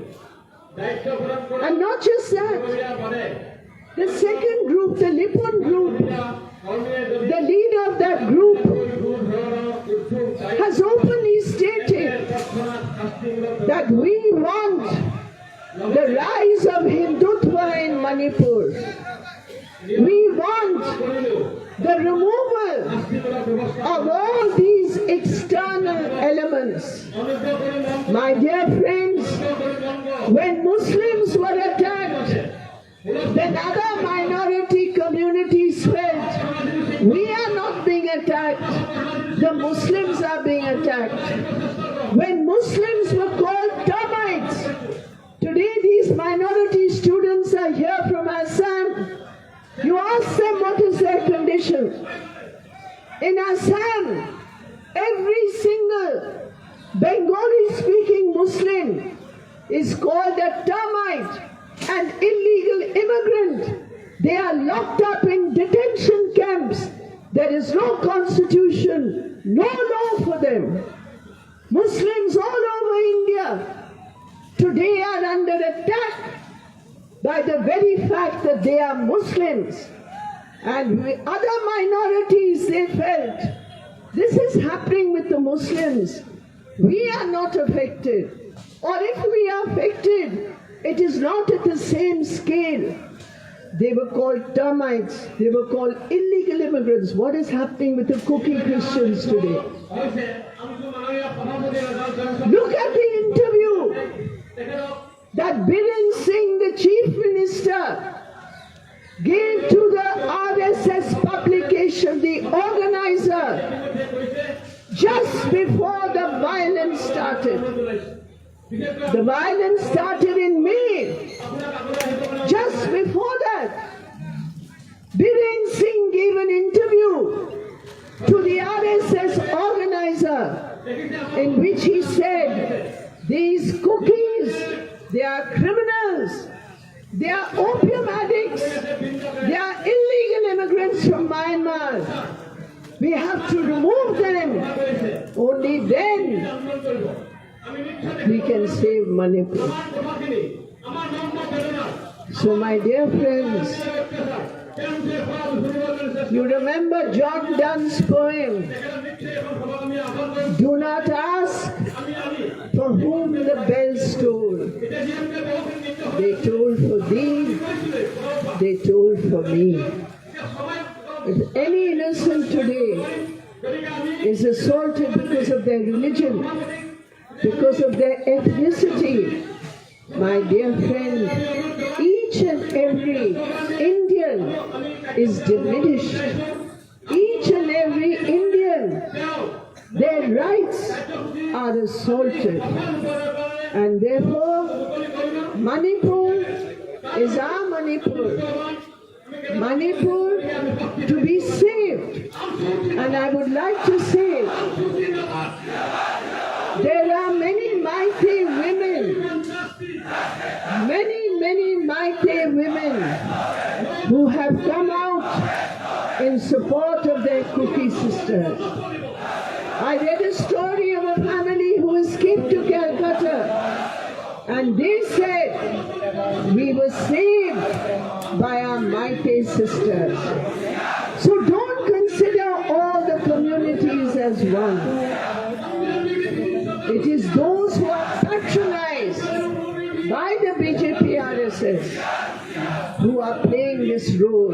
And not just that, the second group, the Lipun group, the leader of that group has openly stated that we want the rise of Hindutva in Manipur. We want the removal of all these external elements. My dear friends, when Muslims were attacked, then other minority communities felt we are not being attacked, the Muslims are being attacked. When Muslims were called termites, today these minority students are here from Assam. You ask them what is their condition. In Assam, every single Bengali-speaking Muslim is called a termite, an illegal immigrant. They are locked up in detention camps. There is no constitution, no law for them. Muslims all over India today are under attack by the very fact that they are Muslims. And with other minorities, they felt this is happening with the Muslims. We are not affected. Or if we are affected, it is not at the same scale. They were called termites. They were called illegal immigrants. What is happening with the cookie Christians today? Look at the interview that Biren Singh, the Chief Minister, gave to the RSS publication, the organizer, just before the violence started. The violence started in May. Just before that, Biren Singh gave an interview to the RSS organizer in which he said, these cookies, they are criminals, they are opium addicts, they are illegal immigrants from Myanmar. We have to remove them. Only then we can save Manipur. So my dear friends, you remember John Donne's poem, do not ask for whom the bells toll. They toll for thee, they toll for me. If any innocent today is assaulted because of their religion, because of their ethnicity, my dear friend, each and every Indian is diminished. Each and every Indian, their rights are assaulted. And therefore, Manipur is our Manipur. Manipur to be saved. And I would like to say, there are many mighty women, many mighty women who have come out in support of their cookie sisters. I read a story of a family who escaped to Calcutta, and they said, we were saved by our mighty sisters. So don't consider all the communities as one. It is those who are patronized by the BJP RSS who are playing this role.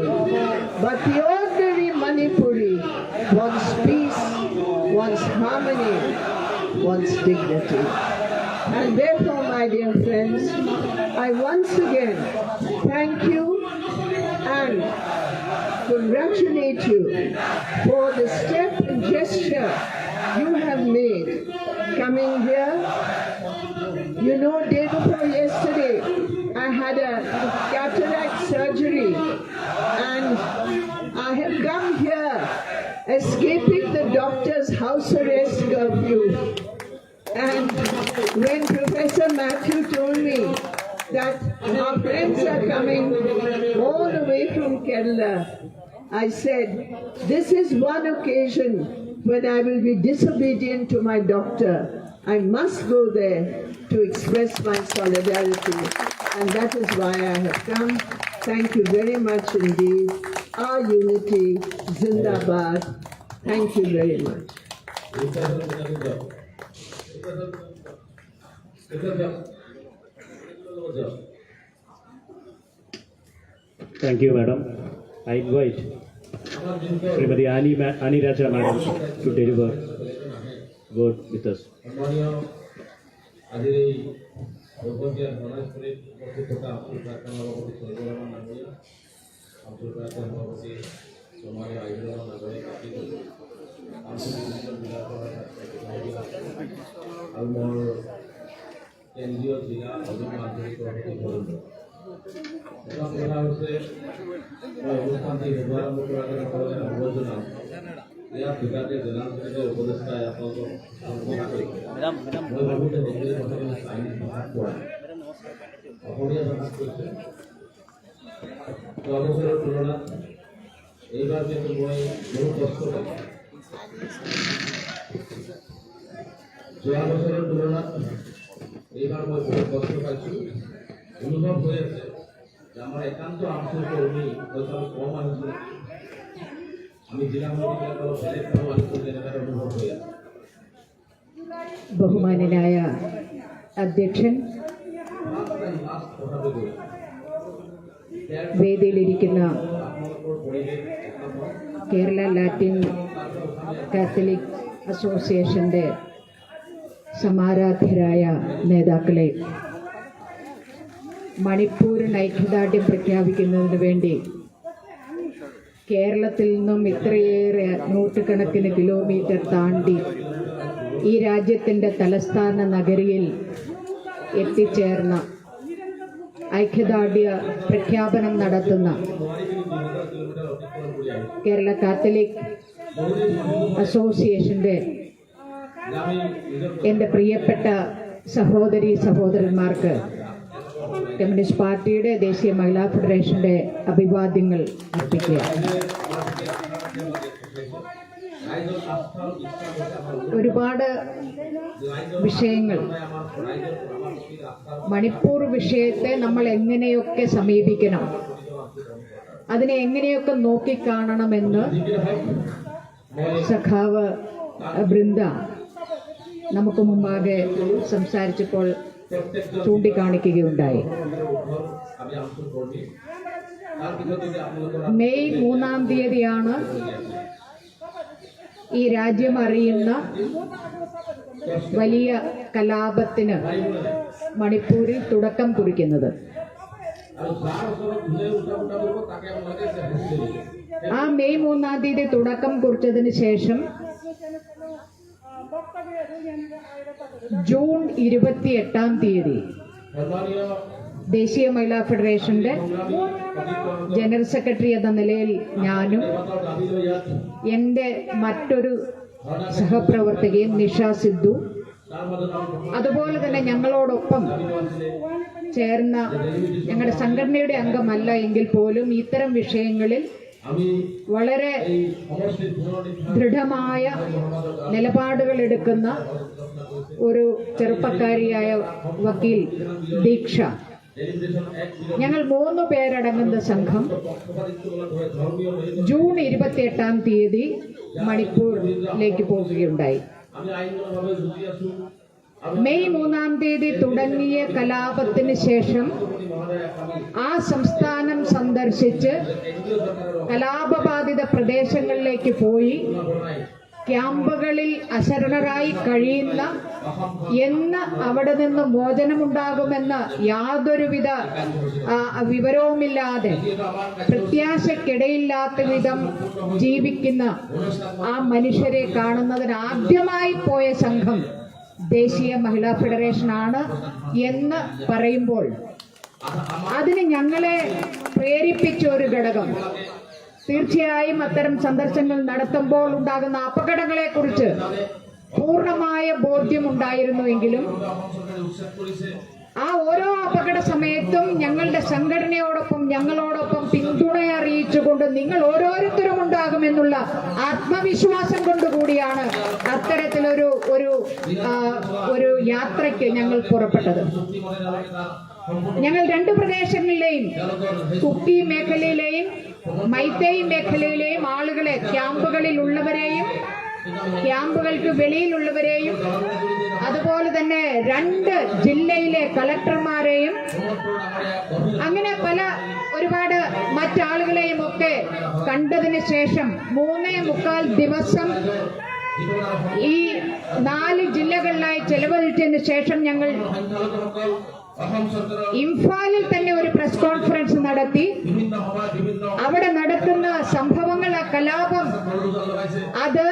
But the ordinary Manipuri wants peace, wants harmony, wants dignity. And therefore, my dear friends, I once again thank you and congratulate you for the step and gesture you have made coming here. You know, day before yesterday, I had a cataract surgery, and I have come here escaping the doctor's house arrest curfew. And when Professor Matthew told me that our friends are coming all the way from Kerala, I said, this is one occasion when I will be disobedient to my doctor. I must go there to express my solidarity, and that is why I have come. Thank you very much indeed. Our unity, Zindabad. Thank you very much. Thank you, madam. I invite Srimati Ani Raja madam to deliver word with us. কেন্দ্রীয় জেলা অভিযান আন্তরিক অনুষ্ঠানটি শুভারম্ভ করার আলোচনা ইয়ার বিকাশে জেলাঞ্চলিক উপদেষ্টা অসমীয়া ভাষা করছে তো অবসরের তুলনা এইবার কিন্তু মই বহু কষ্ট পাই যোৱা বছৰৰ তুলনাত এইবাৰ মই বহুত কষ্ট পাইছোঁ অনুভৱ হৈ আছে যে আমাৰ একান্ত আঞ্চলিক কৰ্মী হয়তো আমি কম আহিছোঁ আমি জিলা সমিতিবিলাকৰ বেলেগ মানুহ আহিছোঁ তেনেকুৱা অনুভৱ হৈ আছে ബഹുമാന്യനായ അധ്യക്ഷൻ, লাষ্ট কথাটো গৈ വേദിയിലിരിക്കുന്ന കേരള ലാറ്റിൻ കാത്തലിക് അസോസിയേഷന്റെ സമാരാധ്യരായ നേതാക്കളെ, മണിപ്പൂരിന് ഐക്യദാർഢ്യം പ്രഖ്യാപിക്കുന്നതിന് വേണ്ടി കേരളത്തിൽ നിന്നും ഇത്രയേറെ നൂറ്റുകണക്കിന് കിലോമീറ്റർ താണ്ടി ഈ രാജ്യത്തിൻ്റെ തലസ്ഥാന നഗരിയിൽ എത്തിച്ചേർന്ന ഐക്യദാർഢ്യ പ്രഖ്യാപനം നടത്തുന്ന കേരള കാത്തലിക് അസോസിയേഷന്റെ എൻ്റെ പ്രിയപ്പെട്ട സഹോദരി സഹോദരന്മാർക്ക് കമ്മ്യൂണിസ്റ്റ് പാർട്ടിയുടെ ദേശീയ മഹിളാ ഫെഡറേഷന്റെ അഭിവാദ്യങ്ങൾ അർപ്പിക്കുക. ഒരുപാട് വിഷയങ്ങൾ, മണിപ്പൂർ വിഷയത്തെ നമ്മൾ എങ്ങനെയൊക്കെ സമീപിക്കണം, അതിനെ എങ്ങനെയൊക്കെ നോക്കിക്കാണണമെന്ന് സഖാവ് ബൃന്ദ നമുക്ക് മുമ്പാകെ സംസാരിച്ചപ്പോൾ ചൂണ്ടിക്കാണിക്കുകയുണ്ടായി. മെയ് 3-ാം തീയതിയാണ് ഈ രാജ്യം അറിയുന്ന വലിയ കലാപത്തിന് മണിപ്പൂരിൽ തുടക്കം കുറിക്കുന്നത്. ആ മെയ് 3-ാം തീയതി തുടക്കം കുറിച്ചതിന് ശേഷം ജൂൺ 28-ാം തീയതി ദേശീയ മഹിളാ ഫെഡറേഷന്റെ ജനറൽ സെക്രട്ടറി എന്ന നിലയിൽ ഞാനും എൻ്റെ മറ്റൊരു സഹപ്രവർത്തകയും നിഷ സിദ്ധു, അതുപോലെ തന്നെ ഞങ്ങളോടൊപ്പം ചേർന്ന ഞങ്ങളുടെ സംഘടനയുടെ അംഗമല്ല എങ്കിൽ പോലും ഇത്തരം വിഷയങ്ങളിൽ വളരെ ദൃഢമായ നിലപാടുകൾ എടുക്കുന്ന ഒരു ചെറുപ്പക്കാരിയായ വക്കീൽ ദീക്ഷ, ഞങ്ങൾ 3 പേരടങ്ങുന്ന സംഘം ജൂൺ 28-ാം തീയതി മണിപ്പൂരിലേക്ക് പോകുകയുണ്ടായി. മെയ് 3-ാം തീയതി തുടങ്ങിയ കലാപത്തിന് ശേഷം ആ സംസ്ഥാനം സന്ദർശിച്ച് കലാപബാധിത പ്രദേശങ്ങളിലേക്ക് പോയി ക്യാമ്പുകളിൽ അശരണരായി കഴിയുന്ന എന്ന് അവിടെ നിന്ന് മോചനമുണ്ടാകുമെന്ന് യാതൊരുവിധ വിവരവുമില്ലാതെ പ്രത്യാശയ്ക്കിടയില്ലാത്ത വിധം ജീവിക്കുന്ന ആ മനുഷ്യരെ കാണുന്നതിന് ആദ്യമായി പോയ സംഘം ദേശീയ മഹിളാ ഫെഡറേഷനാണ് എന്ന് പറയുമ്പോൾ അതിന് ഞങ്ങളെ പ്രേരിപ്പിച്ച ഒരു ഘടകം, തീർച്ചയായും അത്തരം സന്ദർശനങ്ങൾ നടത്തുമ്പോൾ ഉണ്ടാകുന്ന അപകടങ്ങളെക്കുറിച്ച് പൂർണ്ണമായ ബോധ്യമുണ്ടായിരുന്നുവെങ്കിലും ആ ഓരോ അപകട സമയത്തും ഞങ്ങളുടെ സംഘടനയോടൊപ്പം ഞങ്ങളോടൊപ്പം പിന്തുണ അറിയിച്ചുകൊണ്ട് നിങ്ങൾ ഓരോരുത്തരും ഉണ്ടാകുമെന്നുള്ള ആത്മവിശ്വാസം കൊണ്ടുകൂടിയാണ് അത്തരത്തിലൊരു ഒരു യാത്രയ്ക്ക് ഞങ്ങൾ പുറപ്പെട്ടത്. ഞങ്ങൾ 2 പ്രദേശങ്ങളിലെയും കുക്കി മേഖലയിലെയും മൈത്തേയി മേഖലയിലെയും ആളുകളെ, ക്യാമ്പുകളിൽ ഉള്ളവരെയും ക്യാമ്പുകൾക്ക് വെളിയിലുള്ളവരെയും അതുപോലെ തന്നെ 2 ജില്ലയിലെ കളക്ടർമാരെയും അങ്ങനെ ഒരുപാട് മറ്റാളുകളെയും ഒക്കെ കണ്ടതിന് ശേഷം 3.25 ദിവസം ഈ 4 ജില്ലകളിലായി ചെലവഴിച്ചതിന് ശേഷം ഞങ്ങൾ ഇംഫാലിൽ തന്നെ ഒരു പ്രസ് കോൺഫറൻസ് നടത്തി. അവിടെ നടക്കുന്ന സംഭവങ്ങൾ, ആ കലാപം, അത്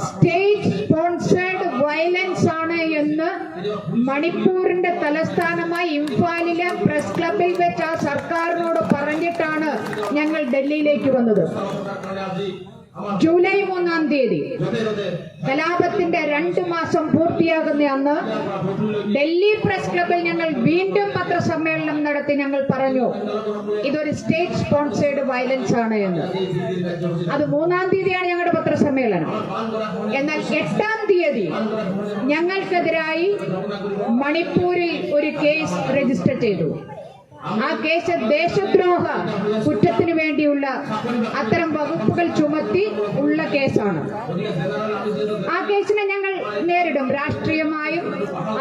സ്റ്റേറ്റ് സ്പോൺസേർഡ് വയലൻസ് ആണ് എന്ന് മണിപ്പൂരിന്റെ തലസ്ഥാനമായി ഇംഫാലിലെ പ്രസ് ക്ലബിൽ വെച്ച് ആ സർക്കാരിനോട് പറഞ്ഞിട്ടാണ് ഞങ്ങൾ ഡൽഹിയിലേക്ക് വന്നത്. ജൂലൈ 3-ാം തീയതി കലാപത്തിന്റെ 2 മാസം പൂർത്തിയാകുന്ന അന്ന് ഡൽഹി പ്രസ് ക്ലബിൽ ഞങ്ങൾ വീണ്ടും പത്രസമ്മേളനം നടത്തി. ഞങ്ങൾ പറഞ്ഞു ഇതൊരു സ്റ്റേറ്റ് സ്പോൺസേർഡ് വയലൻസ് ആണ് എന്ന്. അത് 3-ാം തീയതിയാണ് ഞങ്ങളുടെ പത്രസമ്മേളനം. എന്നാൽ 8-ാം തീയതി ഞങ്ങൾക്കെതിരായി മണിപ്പൂരിൽ ഒരു കേസ് രജിസ്റ്റർ ചെയ്തു. ആ കേസ് ദേശദ്രോഹ കുറ്റത്തിന് വേണ്ടിയുള്ള അത്തരം വകുപ്പുകൾ ചുമത്തി ഉള്ള കേസാണ്. ആ കേസിനെ ഞങ്ങൾ നേരിടും, രാഷ്ട്രീയമായും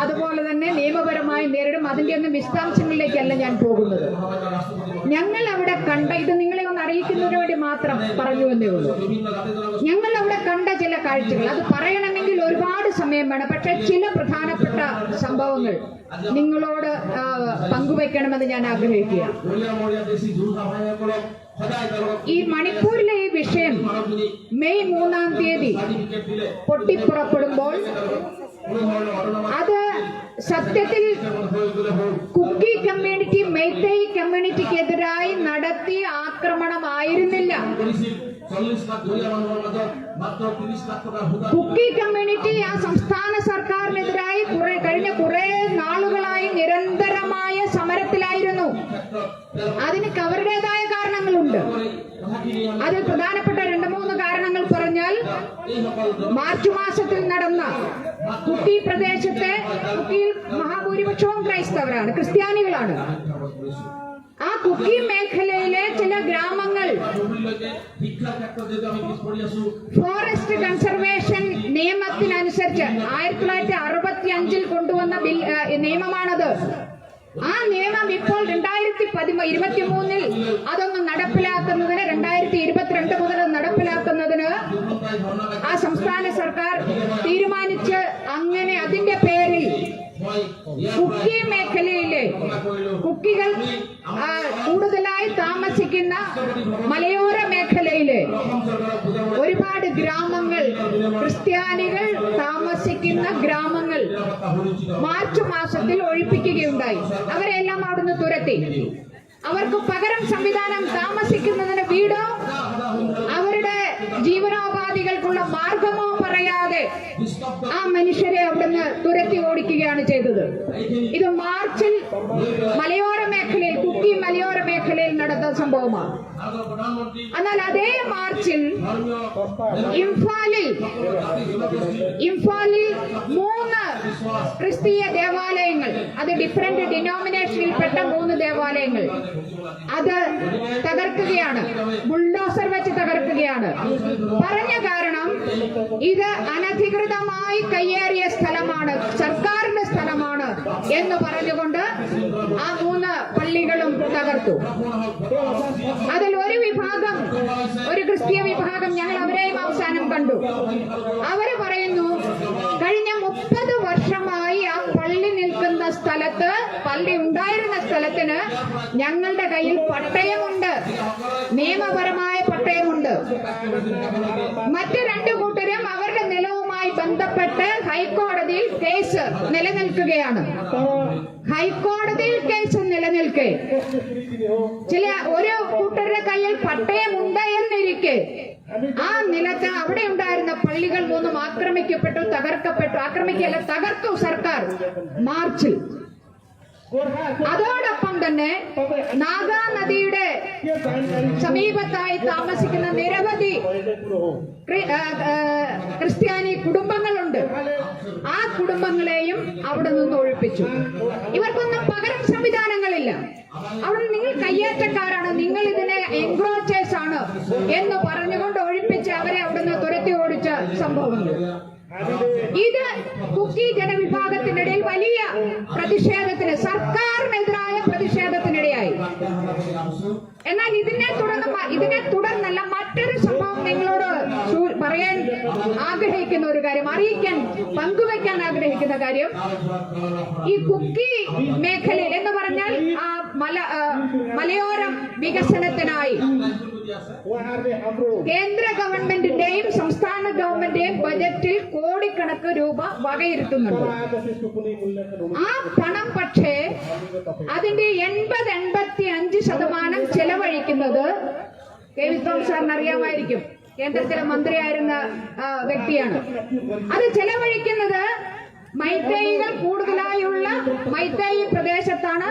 അതുപോലെ തന്നെ നിയമപരമായും നേരിടും. അതിന്റെ ഒന്നും വിശദാംശങ്ങളിലേക്കല്ല ഞാൻ പോകുന്നത്. ഞങ്ങൾ അവിടെ കണ്ട, ഇത് നിങ്ങളെ ഒന്ന് അറിയിക്കുന്നതിന് വേണ്ടി മാത്രം പറഞ്ഞു എന്നേ ഉള്ളൂ, ഞങ്ങൾ അവിടെ കണ്ട ചില കാഴ്ചകൾ, അത് പറയണമെങ്കിൽ ഒരുപാട് സമയം വേണം. പക്ഷെ ചില പ്രധാനപ്പെട്ട സംഭവങ്ങൾ നിങ്ങളോട് പങ്കുവയ്ക്കണമെന്ന് ഞാൻ ആഗ്രഹിക്കുക. ഈ മണിപ്പൂരിലെ ഈ വിഷയം മെയ് 3-ാം തീയതി പൊട്ടിപ്പുറപ്പെടുമ്പോൾ അത് സത്യത്തിൽ കുക്കി കമ്മ്യൂണിറ്റി, മെയ്തേയ് കമ്മ്യൂണിറ്റിക്കെതിരായി നടത്തിയ ആക്രമണമായിരുന്നില്ല. കുക്കി കമ്മ്യൂണിറ്റി ആ സംസ്ഥാന സർക്കാരിനെതിരായി കഴിഞ്ഞ കുറെ നാളുകളായി നിരന്തരമായ സമരത്തിലായിരുന്നു. അതിന് അവരുടേതായ കാരണങ്ങളുണ്ട്. അതിൽ പ്രധാനപ്പെട്ട 2-3 കാരണങ്ങൾ പറഞ്ഞാൽ, മാർച്ച് മാസത്തിൽ നടന്ന കുക്കി പ്രദേശത്തെ, കുക്കിയിൽ മഹാഭൂരിപക്ഷവും ക്രൈസ്തവരാണ്, ക്രിസ്ത്യാനികളാണ്. ആ കുക്കി മേഖലയിലെ ചില ഗ്രാമങ്ങൾ ഫോറസ്റ്റ് കൺസർവേഷൻ നിയമത്തിനനുസരിച്ച് 1965 കൊണ്ടുവന്ന നിയമമാണത്. ആ നിയമം ഇപ്പോൾ 2023 അതൊന്ന് നടപ്പിലാക്കുന്നതിന്, 2022 മുതൽ നടപ്പിലാക്കുന്നതിന് ആ സംസ്ഥാന സർക്കാർ തീരുമാനിച്ച്, അങ്ങനെ അതിന്റെ പേരിൽ കുക്കി മേഖലയിലെ കുക്കികൾ കൂടുതലായി താമസിക്കുന്ന മലയോര മേഖലയിലെ ഒരുപാട് ഗ്രാമങ്ങൾ, ക്രിസ്ത്യാനികൾ താമസിക്കുന്ന ഗ്രാമങ്ങൾ മാർച്ച് മാസത്തിൽ ഒഴിപ്പിക്കുകയുണ്ടായി. അവരെല്ലാം അവിടുന്ന് തുരത്തി. അവർക്ക് പകരം സംവിധാനം, താമസിക്കുന്നതിന് വീടോ അവരുടെ ജീവനോപാധികൾക്കുള്ള മാർഗമോ പറയാതെ ആ മനുഷ്യരെ അവിടുന്ന് തുരത്തി ഓടിക്കുകയാണ് ചെയ്തത്. ഇത് മാർച്ചിൽ മലയോര മേഖലയിൽ, കുക്കി മലയോര മേഖലയിൽ നടന്ന സംഭവമാണ്. എന്നാൽ അതേ മാർച്ചിൽ ഇംഫാലിൽ 3 ക്രിസ്തീയ ദേവാലയങ്ങൾ, അത് ഡിഫറന്റ് ഡിനോമിനേഷനിൽപ്പെട്ട 3 ദേവാലയങ്ങൾ, അത് തകർക്കുകയാണ്, ബുൾഡോസർ വെച്ച് തകർക്കുകയാണ്. പറഞ്ഞ കാരണം, ഇത് അനധികൃതമായി കയ്യേറിയ സ്ഥലമാണ്, സർക്കാരിന്റെ സ്ഥലമാണ് എന്ന് പറഞ്ഞുകൊണ്ട് ആ 3 പള്ളികളും തകർത്തു. അതിൽ ഒരു വിഭാഗം, ഒരു ക്രിസ്തീയ വിഭാഗം, ഞങ്ങൾ അവരെയും അവസാനം കണ്ടു. അവര് പറയുന്നു, കഴിഞ്ഞ 30 വർഷമായി ആ പള്ളി നിൽക്കുന്ന സ്ഥലത്ത്, പള്ളി ഉണ്ടായിരുന്ന സ്ഥലത്തിന് ഞങ്ങളുടെ കയ്യിൽ പട്ടയമുണ്ട്, നിയമപരമായ പട്ടയമുണ്ട്. മറ്റ് 2 കൂട്ടരും അവരുടെ നിലവുമായി ബന്ധപ്പെട്ട് ഹൈക്കോടതിയിൽ കേസ് നിലനിൽക്കുകയാണ്. ഹൈക്കോടതിയിൽ കേസ് നിലനിൽക്കെ ഒരു കൂട്ടരുടെ കയ്യിൽ പട്ടയമുണ്ട് എന്നിരിക്കെ ആ നിലത്ത് അവിടെ ഉണ്ടായിരുന്ന പള്ളികൾ 3 ആക്രമിക്കപ്പെട്ടു, തകർക്കപ്പെട്ടു. ആക്രമിക്കല്ല, തകർത്തു സർക്കാർ മാർച്ചിൽ. അതോടൊപ്പം തന്നെ നാഗാ നദിയുടെ സമീപത്തായി താമസിക്കുന്ന നിരവധി ക്രിസ്ത്യാനി കുടുംബങ്ങളുണ്ട്. ആ കുടുംബങ്ങളെയും അവിടെ നിന്ന് ഒഴിപ്പിച്ചു. ഇവർക്കൊന്നും പകരം സംവിധാനങ്ങളില്ല. അവിടെ നിങ്ങൾ കയ്യേറ്റക്കാരാണ്, നിങ്ങൾ ഇതിനെ എൻക്രോച്ചേഴ്സ് ആണ് എന്ന് പറഞ്ഞുകൊണ്ട് ഒഴിപ്പിച്ച് അവരെ അവിടുന്ന് തുരത്തി ഓടിച്ച സംഭവങ്ങൾ. ഇത് കുക്കി ജനവിഭാഗത്തിനിടയിൽ വലിയ പ്രതിഷേധത്തിന്, സർക്കാരിനെതിരായ പ്രതിഷേധത്തിനിടയായി. എന്നാൽ ഇതിനെ തുടർന്നല്ല മറ്റൊരു സംഭവം നിങ്ങളോട് പറയാൻ ആഗ്രഹിക്കുന്ന ഒരു കാര്യം, പങ്കുവയ്ക്കാൻ ആഗ്രഹിക്കുന്ന കാര്യം, ഈ കുക്കി മേഖലയിൽ എന്ന് പറഞ്ഞാൽ മലയോരം വികസനത്തിനായി കേന്ദ്ര ഗവൺമെന്റിന്റെയും സംസ്ഥാന ഗവൺമെന്റിന്റെയും ബജറ്റിൽ കോടിക്കണക്ക് രൂപ വകയിരുത്തുന്നുണ്ട്. ആ പണം പക്ഷേ അതിന്റെ 80-85% ചെലവഴിക്കുന്നത്, കേവിത്തോം സാറിന് അറിയാമായിരിക്കും, കേന്ദ്രത്തിലെ മന്ത്രിയായിരുന്ന വ്യക്തിയാണ്. അത് ചെലവഴിക്കുന്നത് മൈത്തേയികൾ കൂടുതലായുള്ള മൈത്തേയി പ്രദേശത്താണ്,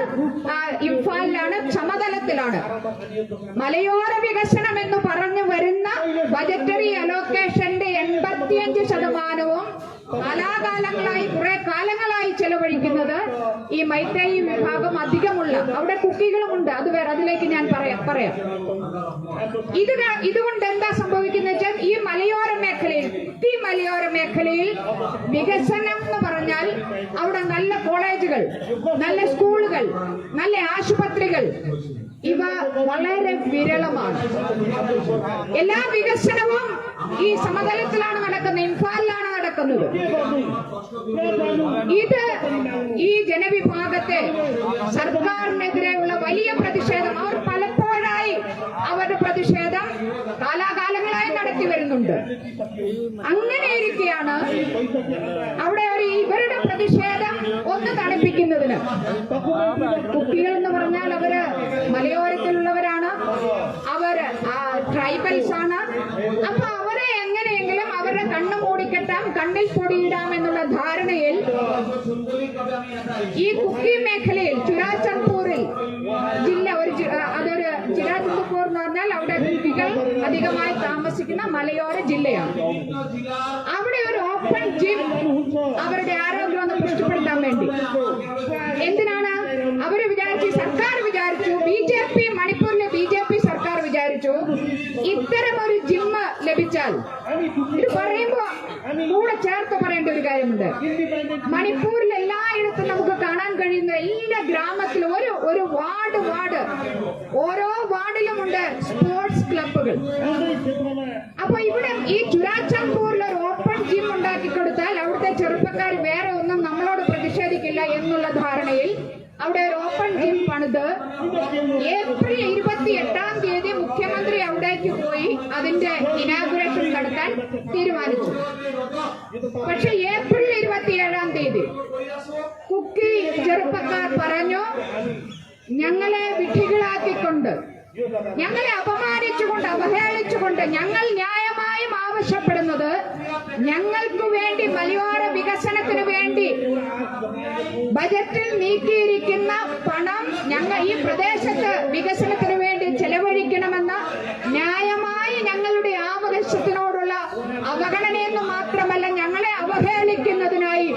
ഇംഫാലിലാണ്, സമതലത്തിലാണ്. മലയോര വികസനം എന്ന് പറഞ്ഞു വരുന്ന ബജറ്ററി അലോക്കേഷന്റെ 85%വും കാലാകാലങ്ങളായി, കുറെ കാലങ്ങളായി ചെലവഴിക്കുന്നത് ഈ മൈത്തേയി വിഭാഗം അധികമുള്ള, അവിടെ കുക്കികളുമുണ്ട്, അത് വേറെ, അതിലേക്ക് ഞാൻ പറയാം. ഇതുകൊണ്ട് എന്താ സംഭവിക്കുന്നത് വെച്ചാൽ, ഈ മലയോര മേഖലയിൽ വികസനം എന്ന് പറഞ്ഞാൽ അവിടെ നല്ല കോളേജുകൾ, നല്ല സ്കൂളുകൾ, നല്ല ആശുപത്രികൾ, ഇവ വളരെ വിരളമാണ്. എല്ലാ വികസനവും ഈ സമതലത്തിലാണ് നടക്കുന്നത്, ഇംഫാലിലാണ് നടക്കുന്നത്. ഇത് ഈ ജനവിഭാഗത്തെ സർക്കാരിനെതിരെയുള്ള വലിയ പ്രതിഷേധം, അവർ പലപ്പോഴായി അവരുടെ പ്രതിഷേധം കാലാകാലങ്ങളായി നടത്തി വരുന്നുണ്ട്. അങ്ങനെ ഇരിക്കെയാണ് അവിടെ ഇവരുടെ പ്രതിഷേധം ഒന്ന് തണുപ്പിക്കുന്നതിന്, കുക്കികൾ എന്ന് പറഞ്ഞാൽ അവര് മലയോരത്തിലുള്ളവരാണ്, അവര് ട്രൈബൽസ് ആണ്. അപ്പൊ അവരെ എങ്ങനെയെങ്കിലും അവരുടെ കണ്ണു മൂടിക്കെട്ടാം, കണ്ണിൽ പൊടിയിടാം എന്നുള്ള ധാരണയിൽ ഈ കുക്കി മേഖലയിൽ ചുരാചന്ദ്പൂരിൽ ജില്ല അതൊരു ചുരാചന്ദ്പൂർ എന്ന് പറഞ്ഞാൽ അവിടെ കുക്കികൾ അധികമായി താമസിക്കുന്ന മലയോര ജില്ലയാണ്. അവിടെ ഒരു ഓപ്പൺ ജിം അവരുടെ ആരോഗ്യം ഒന്ന് പുഷ്ടിപ്പെടുത്താൻ വേണ്ടി. എന്തിനാണ് അവര് സർക്കാർ വിചാരിച്ചു, ബിജെപി മണിപ്പൂരിലെ ബിജെപി സർക്കാർ വിചാരിച്ചു ഇത്തരം ഒരു ജിമ്മ് ലഭിച്ചാൽ, ഇത് പറയുമ്പോ കൂടെ ചേർത്ത് പറയേണ്ട ഒരു കാര്യമുണ്ട്. മണിപ്പൂരിൽ എല്ലായിടത്തും നമുക്ക് കാണാൻ കഴിയുന്ന എല്ലാ ഗ്രാമത്തിലും ഒരു വാർഡ് ഓരോ വാർഡിലുമുണ്ട് സ്പോർട്സ് ക്ലബ്ബുകൾ. അപ്പൊ ഇവിടെ ഈ ചുരാചന്ദ്പൂരിൽ ഒരു ഓപ്പൺ ജിം ഉണ്ടാക്കി കൊടുത്താൽ അവിടുത്തെ ചെറുപ്പക്കാർ വേറെ ഒന്നും നമ്മളോട് പ്രതിഷേധിക്കില്ല എന്നുള്ള ധാരണയിൽ അവിടെ ഒരു ഓപ്പൺ ജിം പണിത് ഏപ്രിൽ 28 മുഖ്യമന്ത്രി അവിടേക്ക് പോയി അതിന്റെ ഇനാഗുറേഷൻ നടത്താൻ തീരുമാനിച്ചു. പക്ഷെ ഏപ്രിൽ 27 കുക്കി ചെറുപ്പക്കാർ പറഞ്ഞു, ഞങ്ങളെ വിഡ്ഢികളാക്കിക്കൊണ്ട്, ഞങ്ങളെ അപമാനിച്ചുകൊണ്ട്, അവഹേളിച്ചുകൊണ്ട് ഞങ്ങൾ ന്യായമായും ആവശ്യപ്പെടുന്നത് ഞങ്ങൾക്ക് വേണ്ടി മലയോര വികസനത്തിന് വേണ്ടി ബജറ്റിൽ നീക്കിയിരിക്കുന്ന പണം ഞങ്ങൾ ഈ പ്രദേശത്ത് വികസനത്തിന് വേണ്ടി ചെലവഴിക്കണമെന്ന ന്യായമായി ഞങ്ങളുടെ ആവശ്യത്തിനോടുള്ള അവഗണനയെന്ന് മാത്രമല്ല, ഞങ്ങളെ അവഹേളിക്കുന്നതിനായി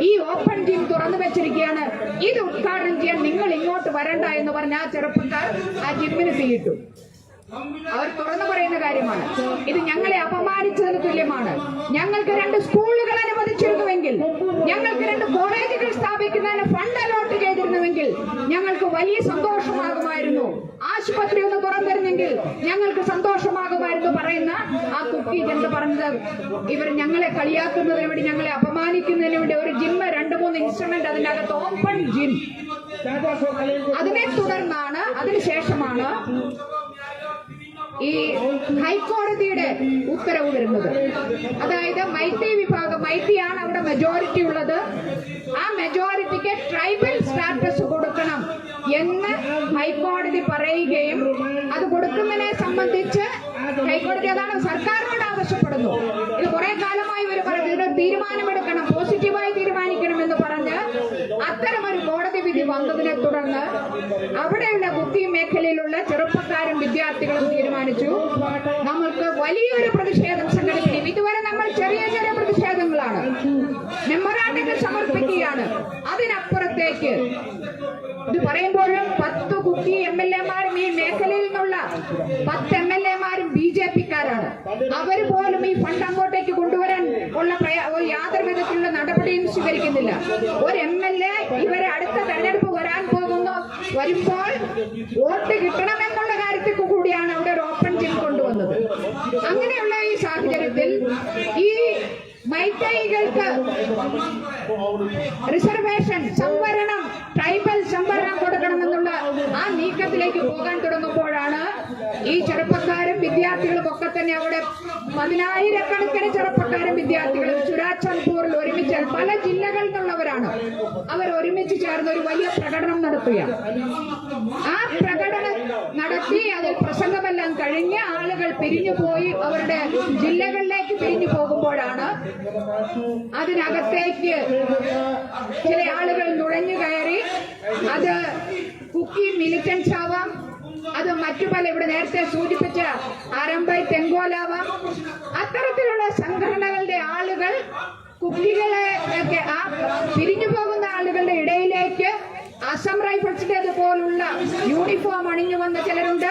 ഈ ഓപ്പൺ ജിം തുറന്നു വെച്ചിരിക്കുകയാണ്. ഇത് ഉദ്ഘാടനം ചെയ്യാൻ നിങ്ങൾ ഇങ്ങോട്ട് വരണ്ട എന്ന് പറഞ്ഞ ആ ചെറുപ്പക്കാർ ആ ജിമ്മിന് തീയിട്ടു. അവർ തുറന്നു പറയുന്ന കാര്യമാണ്. ഇത് ഞങ്ങളെ അപമാനിച്ചതിന് തുല്യമാണ്. ഞങ്ങൾക്ക് 2 സ്കൂളുകൾ അനുവദിച്ചിരുന്നുവെങ്കിൽ, ഞങ്ങൾക്ക് 2 കോളേജുകൾ സ്ഥാപിക്കുന്നതിന് ഫണ്ട് അലോട്ട് ചെയ്തിരുന്നുവെങ്കിൽ ഞങ്ങൾക്ക് വലിയ സന്തോഷമാകുമായിരുന്നു. ആശുപത്രി ഒന്ന് തുറന്നിരുന്നെങ്കിൽ ഞങ്ങൾക്ക് സന്തോഷമാകുമായിരുന്നു പറയുന്ന ആ കുക്കി ജനത പറഞ്ഞത്, ഇവർ ഞങ്ങളെ കളിയാക്കുന്നതിന് വേണ്ടി, ഞങ്ങളെ അപമാനിക്കുന്നതിന് വേണ്ടി ഒരു ജിമ്മ്, 2-3 ഇൻസ്ട്രുമെന്റ് അതിന്റെ അകത്ത് ഓപ്പൺ ജിം. അതിനെ തുടർന്നാണ്, അതിനുശേഷമാണ് ഈ ഹൈക്കോടതിയുടെ ഉത്തരവ് വരുന്നത്. അതായത് മൈത്തി വിഭാഗം, മൈത്തിയാണ് അവിടെ മെജോറിറ്റി ഉള്ളത്, ആ മെജോറിറ്റിക്ക് ട്രൈബൽ സ്റ്റാറ്റസ് കൊടുക്കണം എന്ന് ഹൈക്കോടതി പറയുകയും അത് കൊടുക്കുന്നതിനെ സംബന്ധിച്ച് ഹൈക്കോടതി അതാണ് സർക്കാരിനോട് ആവശ്യപ്പെടുന്നു. ഇത് കുറെ കാലമായി ഇവർ പറഞ്ഞു ഇതിന് തീരുമാനമെടുക്കണം, പോസിറ്റീവായി തീരുമാനിക്കണമെന്ന് പറഞ്ഞ് അത്തരമൊരു കോടതി വിധി വന്നതിനെ തുടർന്ന് അവിടെയുള്ള കുക്കി മേഖലയിലുള്ള ചെറുപ്പക്കാരും വിദ്യാർത്ഥികളും തീരുമാനിച്ചു നമ്മൾക്ക് വലിയൊരു പ്രതിഷേധം സംഘടിപ്പിക്കും. ഇതുവരെ നമ്മൾ ചെറിയ ചെറിയ പ്രതിഷേധങ്ങളാണ്, മെമ്മോറാണ്ടങ്ങൾ സമർപ്പിക്കുകയാണ്. അതിനപ്പുറത്തേക്ക് ഇത് പറയുമ്പോഴും 10 കുക്കി MLA-മാരും ഈ മേഖലയിൽ നിന്നുള്ള 10 MLA-മാരും BJP-ക്കാരാണ്. അവർ പോലും ഈ ഫണ്ട് അങ്ങോട്ടേക്ക് കൊണ്ടുവരാൻ ഉള്ള യാതൊരു വിധത്തിലുള്ള നടപടിയും സ്വീകരിക്കുന്നില്ല. ഒരു MLA ഇവരെ അടുത്ത തെരഞ്ഞെടുപ്പ് വരാൻ വരുമ്പോൾ വോട്ട് കിട്ടണമെന്നുള്ള കാര്യത്തിൽ കൂടിയാണ് അവിടെ ഒരു ഓപ്പൺ ജിം കൊണ്ടുവന്നത്. അങ്ങനെയുള്ള ഈ സാഹചര്യത്തിൽ ഈ മൈത്തൈകൾക്ക് റിസർവേഷൻ, സംവരണം, ട്രൈബൽ സംവരണം കൊടുക്കണമെന്നുള്ള ആ നീക്കത്തിലേക്ക് പോകാൻ തുടങ്ങുമ്പോഴാണ് ഈ ചെറുപ്പക്കാരും വിദ്യാർത്ഥികളും ഒക്കെ തന്നെ അവിടെ 10,000-കണക്കിന് ചെറുപ്പക്കാരും വിദ്യാർത്ഥികളും ചുരാചന്ദ്പൂരിൽ ഒരുമിച്ച്, പല ജില്ലകളിൽ നിന്നുള്ളവരാണ്, അവർ ഒരുമിച്ച് ചേർന്ന് ഒരു വലിയ പ്രകടനം നടത്തുകയാണ്. ആ പ്രകടനം നടത്തി അതിൽ പ്രസംഗമെല്ലാം കഴിഞ്ഞ് ആളുകൾ പിരിഞ്ഞുപോയി അവരുടെ ജില്ലകളിലേക്ക് പിരിഞ്ഞു പോകുമ്പോഴാണ് അതിനകത്തേക്ക് ചില ആളുകൾ നുഴഞ്ഞു കയറി. അത് കുക്കി മിലിറ്റൻസ് ആവാം, അത് മറ്റു പല ഇവിടെ നേരത്തെ സൂചിപ്പിച്ച ആരംഭൈ തെങ്കോലാവാം, അത്തരത്തിലുള്ള സംഘടനകളുടെ ആളുകൾ കുക്കികളെ ഒക്കെ ആ പിരിഞ്ഞു പോകുന്ന ആളുകളുടെ ഇടയിലേക്ക് അസം റൈഫിൾസിന്റെ പോലുള്ള യൂണിഫോം അണിഞ്ഞു വന്ന ചിലരുണ്ട്.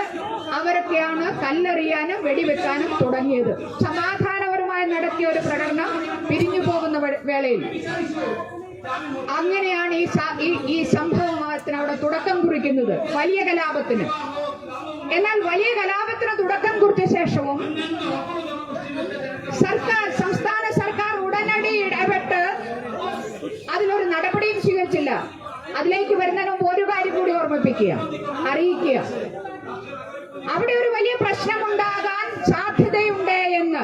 അവരൊക്കെയാണ് കല്ലെറിയാനും വെടിവെക്കാനും തുടങ്ങിയത്. സമാധാനപരമായി നടത്തിയ ഒരു പ്രകടനം പിരിഞ്ഞു പോകുന്ന വേളയിൽ അങ്ങനെയാണ് ഈ സംഭവത്തിന് അവിടെ തുടക്കം കുറിക്കുന്നത്, വലിയ കലാപത്തിന്. എന്നാൽ വലിയ കലാപത്തിന് തുടക്കം കുറിച്ച ശേഷവും സംസ്ഥാന സർക്കാർ ഉടനടി ഇടപെട്ട് അതിലൊരു നടപടിയും സ്വീകരിച്ചില്ല. അതിലേക്ക് വരുന്നതിന് മുമ്പ് ഒരു കാര്യം കൂടി അറിയിക്കുക. അവിടെ ഒരു വലിയ പ്രശ്നമുണ്ടാകാൻ സാധ്യതയുണ്ട് എന്ന്